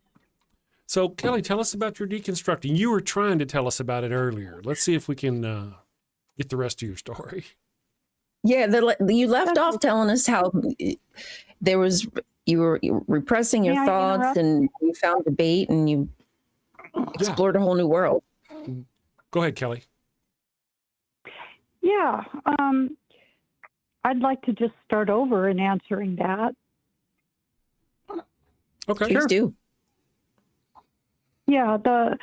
So, Kelley, tell us about your deconstructing. You were trying to tell us about it earlier. Let's see if we can get the rest of your story. Yeah, you left off telling us how you were repressing your thoughts, and you found debate, and you explored a whole new world. Go ahead, Kelley. Yeah, I'd like to just start over in answering that. Okay, please do. Yeah, the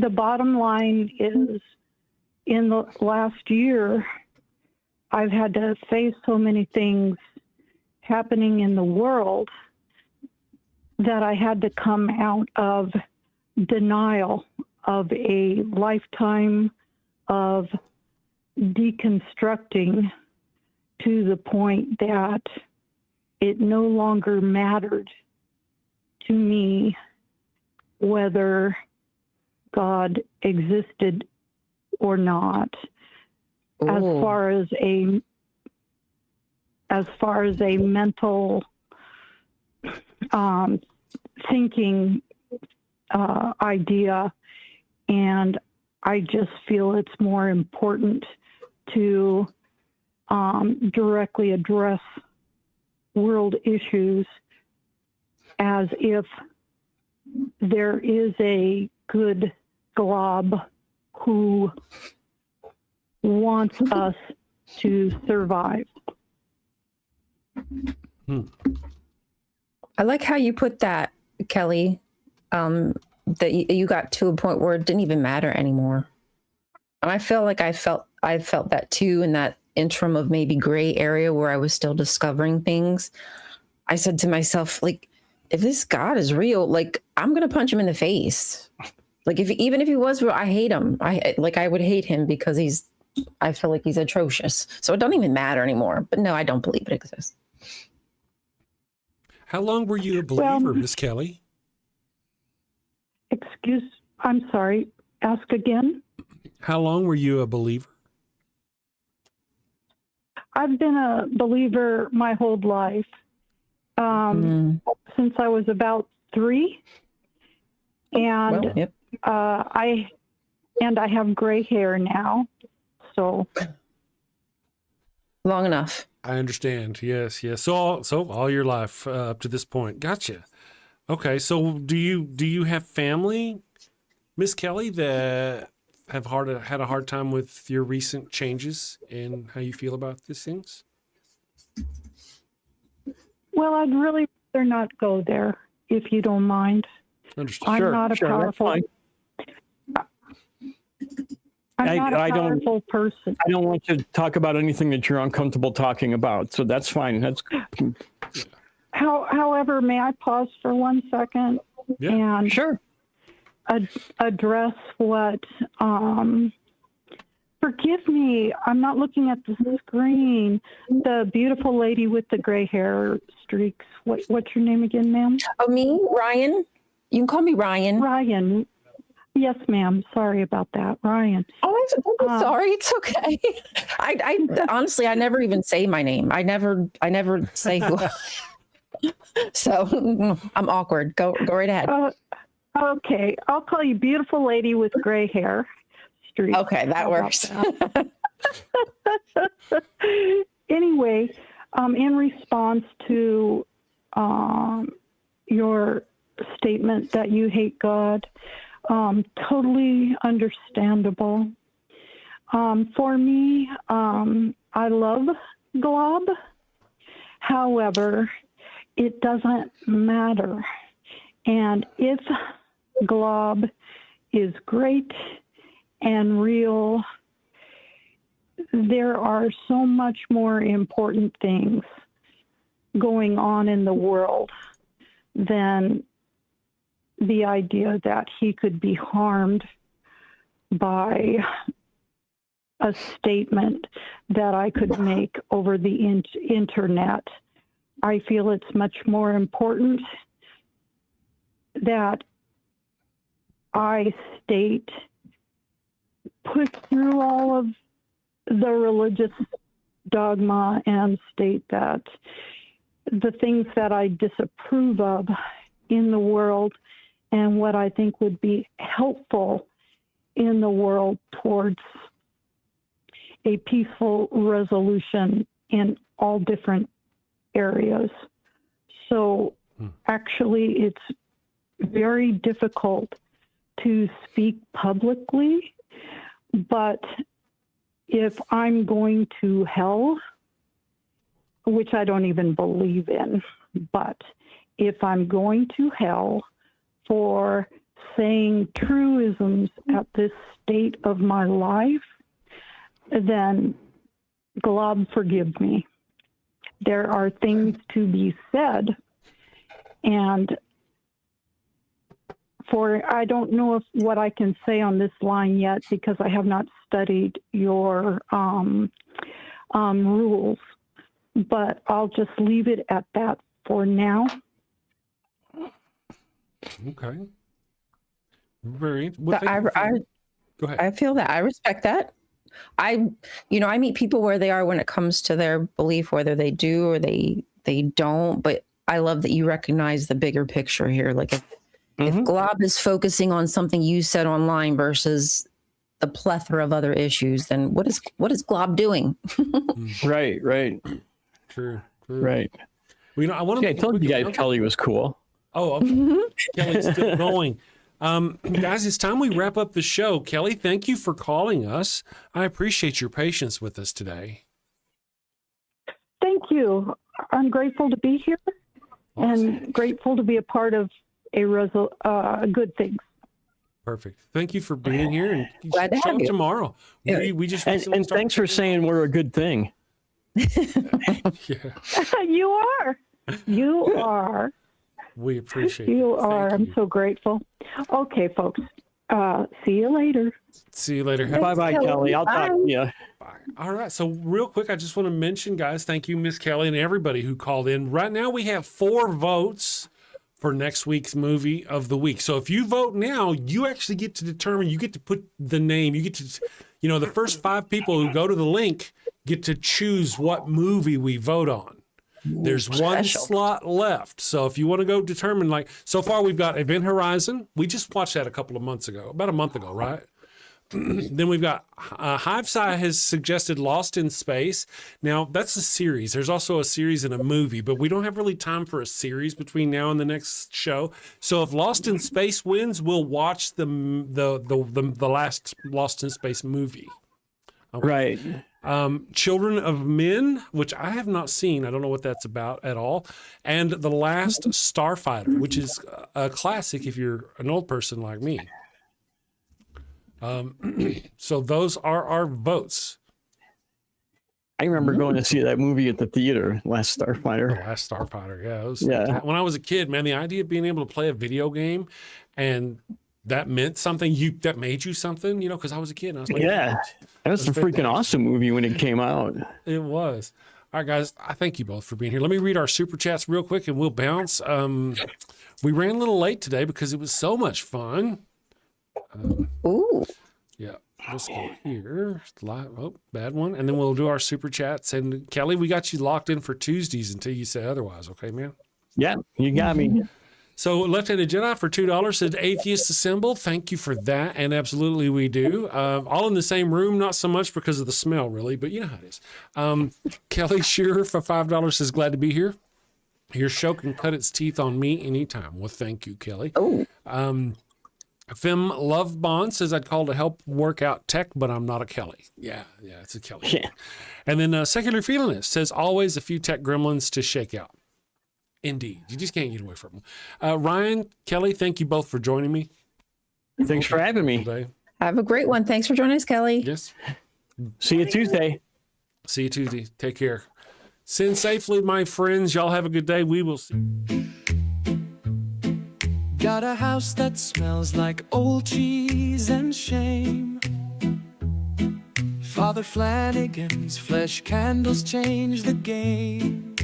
bottom line is, in the last year, I've had to face so many things happening in the world that I had to come out of denial of a lifetime of deconstructing to the point that it no longer mattered to me whether God existed or not. As far as a mental thinking idea, and I just feel it's more important to directly address world issues as if there is a good glob who wants us to survive. I like how you put that, Kelley, that you got to a point where it didn't even matter anymore. And I feel like I felt that too in that interim of maybe gray area where I was still discovering things. I said to myself, like, if this God is real, like, I'm going to punch him in the face. Like, even if he was real, I hate him. I would hate him because I feel like he's atrocious. So it doesn't even matter anymore. But no, I don't believe it exists. How long were you a believer, Miss Kelley? I'm sorry, ask again? How long were you a believer? I've been a believer my whole life, since I was about 3. And I have gray hair now, so long enough. I understand. Yes. So all your life up to this point. Gotcha. Okay. So do you have family, Miss Kelley, that have had a hard time with your recent changes and how you feel about these things? Well, I'd really rather not go there, if you don't mind. Understood. I'm not a powerful. I'm not a powerful person. I don't want you to talk about anything that you're uncomfortable talking about, so that's fine. That's. However, may I pause for 1 second? Yeah, and sure. Address what? Forgive me, I'm not looking at the screen. The beautiful lady with the gray hair streaks. What's your name again, ma'am? Oh, me, Ryan. You can call me Ryan. Ryan. Yes, ma'am. Sorry about that, Ryan. Oh, I'm sorry. It's okay. I honestly, I never even say my name. I never say who. So I'm awkward. Go right ahead. Okay, I'll call you beautiful lady with gray hair. Streak. Okay, that works. That? Anyway, in response to your statement that you hate God, totally understandable. For me, I love glob. However, it doesn't matter. And if glob is great and real, there are so much more important things going on in the world than the idea that he could be harmed by a statement that I could make over the internet. I feel it's much more important that I put through all of the religious dogma and state that the things that I disapprove of in the world and what I think would be helpful in the world towards a peaceful resolution in all different areas. So actually, it's very difficult to speak publicly, but if I'm going to hell, which I don't even believe in, but if I'm going to hell for saying truisms at this state of my life, then glob, forgive me. There are things to be said, and I don't know what I can say on this line yet because I have not studied your rules, but I'll just leave it at that for now. Okay. Very. Well, go ahead. I feel that. I respect that. I meet people where they are when it comes to their belief, whether they do or they don't. But I love that you recognize the bigger picture here. Like if Glob is focusing on something you said online versus the plethora of other issues, then what is Glob doing? Right. True. Right. Well, I want to. I told you guys Kelley was cool. Oh, okay. Kelley's still going. Guys, it's time we wrap up the show. Kelley, thank you for calling us. I appreciate your patience with us today. Thank you. I'm grateful to be here and grateful to be a part of a good thing. Perfect. Thank you for being here, and glad to show have up you. tomorrow. We just and thanks for saying we're a good thing. Yeah. You are. We appreciate You it. are. I'm so grateful. Okay, folks. See you later. See you later. Bye-bye, Kelley. I'll talk to you. Bye. All right. So real quick, I just want to mention, guys, thank you, Miss Kelley, and everybody who called in. Right now, we have 4 votes for next week's movie of the week. So if you vote now, you actually get to determine, you get to put the name, you get to, the first 5 people who go to the link get to choose what movie we vote on. There's one slot left. So if you want to go determine, so far we've got Event Horizon. We just watched that about a month ago, right? Then we've got Hivesci has suggested Lost in Space. Now, that's a series. There's also a series and a movie, but we don't have really time for a series between now and the next show. So if Lost in Space wins, we'll watch the last Lost in Space movie. Okay. Right. Children of Men, which I have not seen. I don't know what that's about at all. And The Last Starfighter, which is a classic if you're an old person like me. So those are our votes. I remember going to see that movie at the theater, Last Starfighter. The Last Starfighter, yeah. When I was a kid, man, the idea of being able to play a video game and that meant something, that made you something, because I was a kid. And I was like, yeah, that was a freaking awesome movie when it came out. It was. All right, guys, I thank you both for being here. Let me read our super chats real quick and we'll bounce. We ran a little late today because it was so much fun. Ooh. Yeah. Let's go here. Oh, bad one. And then we'll do our super chats. And Kelley, we got you locked in for Tuesdays until you say otherwise. Okay, man? Yeah, you got me. So Left-Handed Jedi for $2 said Atheist Assemble. Thank you for that. And absolutely we do. All in the same room, not so much because of the smell, really, but you know how it is. Kelley Shearer for $5 says glad to be here. Your show can cut its teeth on me anytime. Well, thank you, Kelley. Oh. Fem Love Bond says I'd call to help work out tech, but I'm not a Kelley. Yeah, it's a Kelley. Yeah. And then Secular Feelinist says always a few tech gremlins to shake out. Indeed. You just can't get away from them. Ryan, Kelley, thank you both for joining me. Thanks for having me. Today. Have a great one. Thanks for joining us, Kelley. Yes. See you Tuesday. See you Tuesday. Take care. Send safely, my friends. Y'all have a good day. We will see. Got a house that smells like old cheese and shame. Father Flanagan's flesh candles change the game.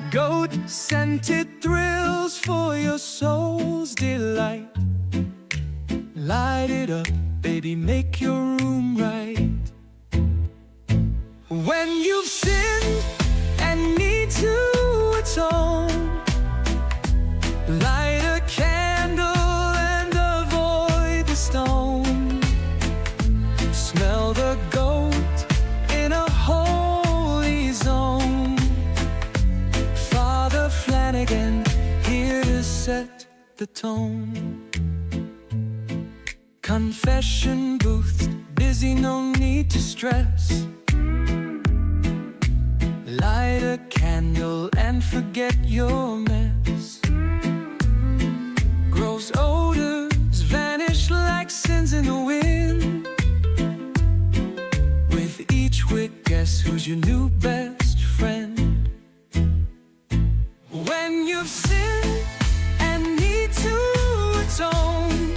Goat-scented thrills for your soul's delight. Light it up, baby, make your room right. When you've sinned and need to atone, light a candle and avoid the stone. Smell the goat in a holy zone. Father Flanagan, here to set the tone. Confession booths, busy, no need to stress. Light a candle and forget your mess. Gross odors vanish like sins in the wind. With each wick, guess who's your new best friend? When you've sinned and need to atone,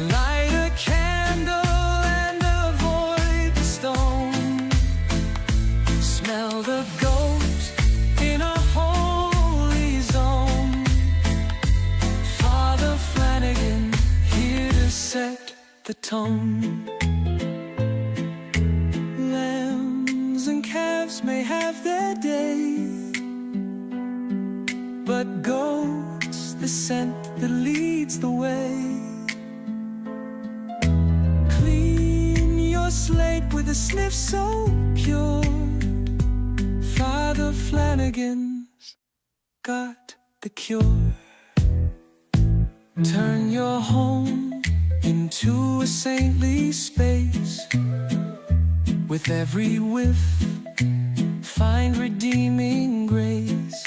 light a candle and avoid the stone. Smell the goat in a holy zone. Father tone. Lambs and calves may have their day, but goats the scent that leads the way. Clean your slate with a sniff so pure. Father Flanagan's got the cure. Turn your home into a saintly space. With every whiff, find redeeming grace.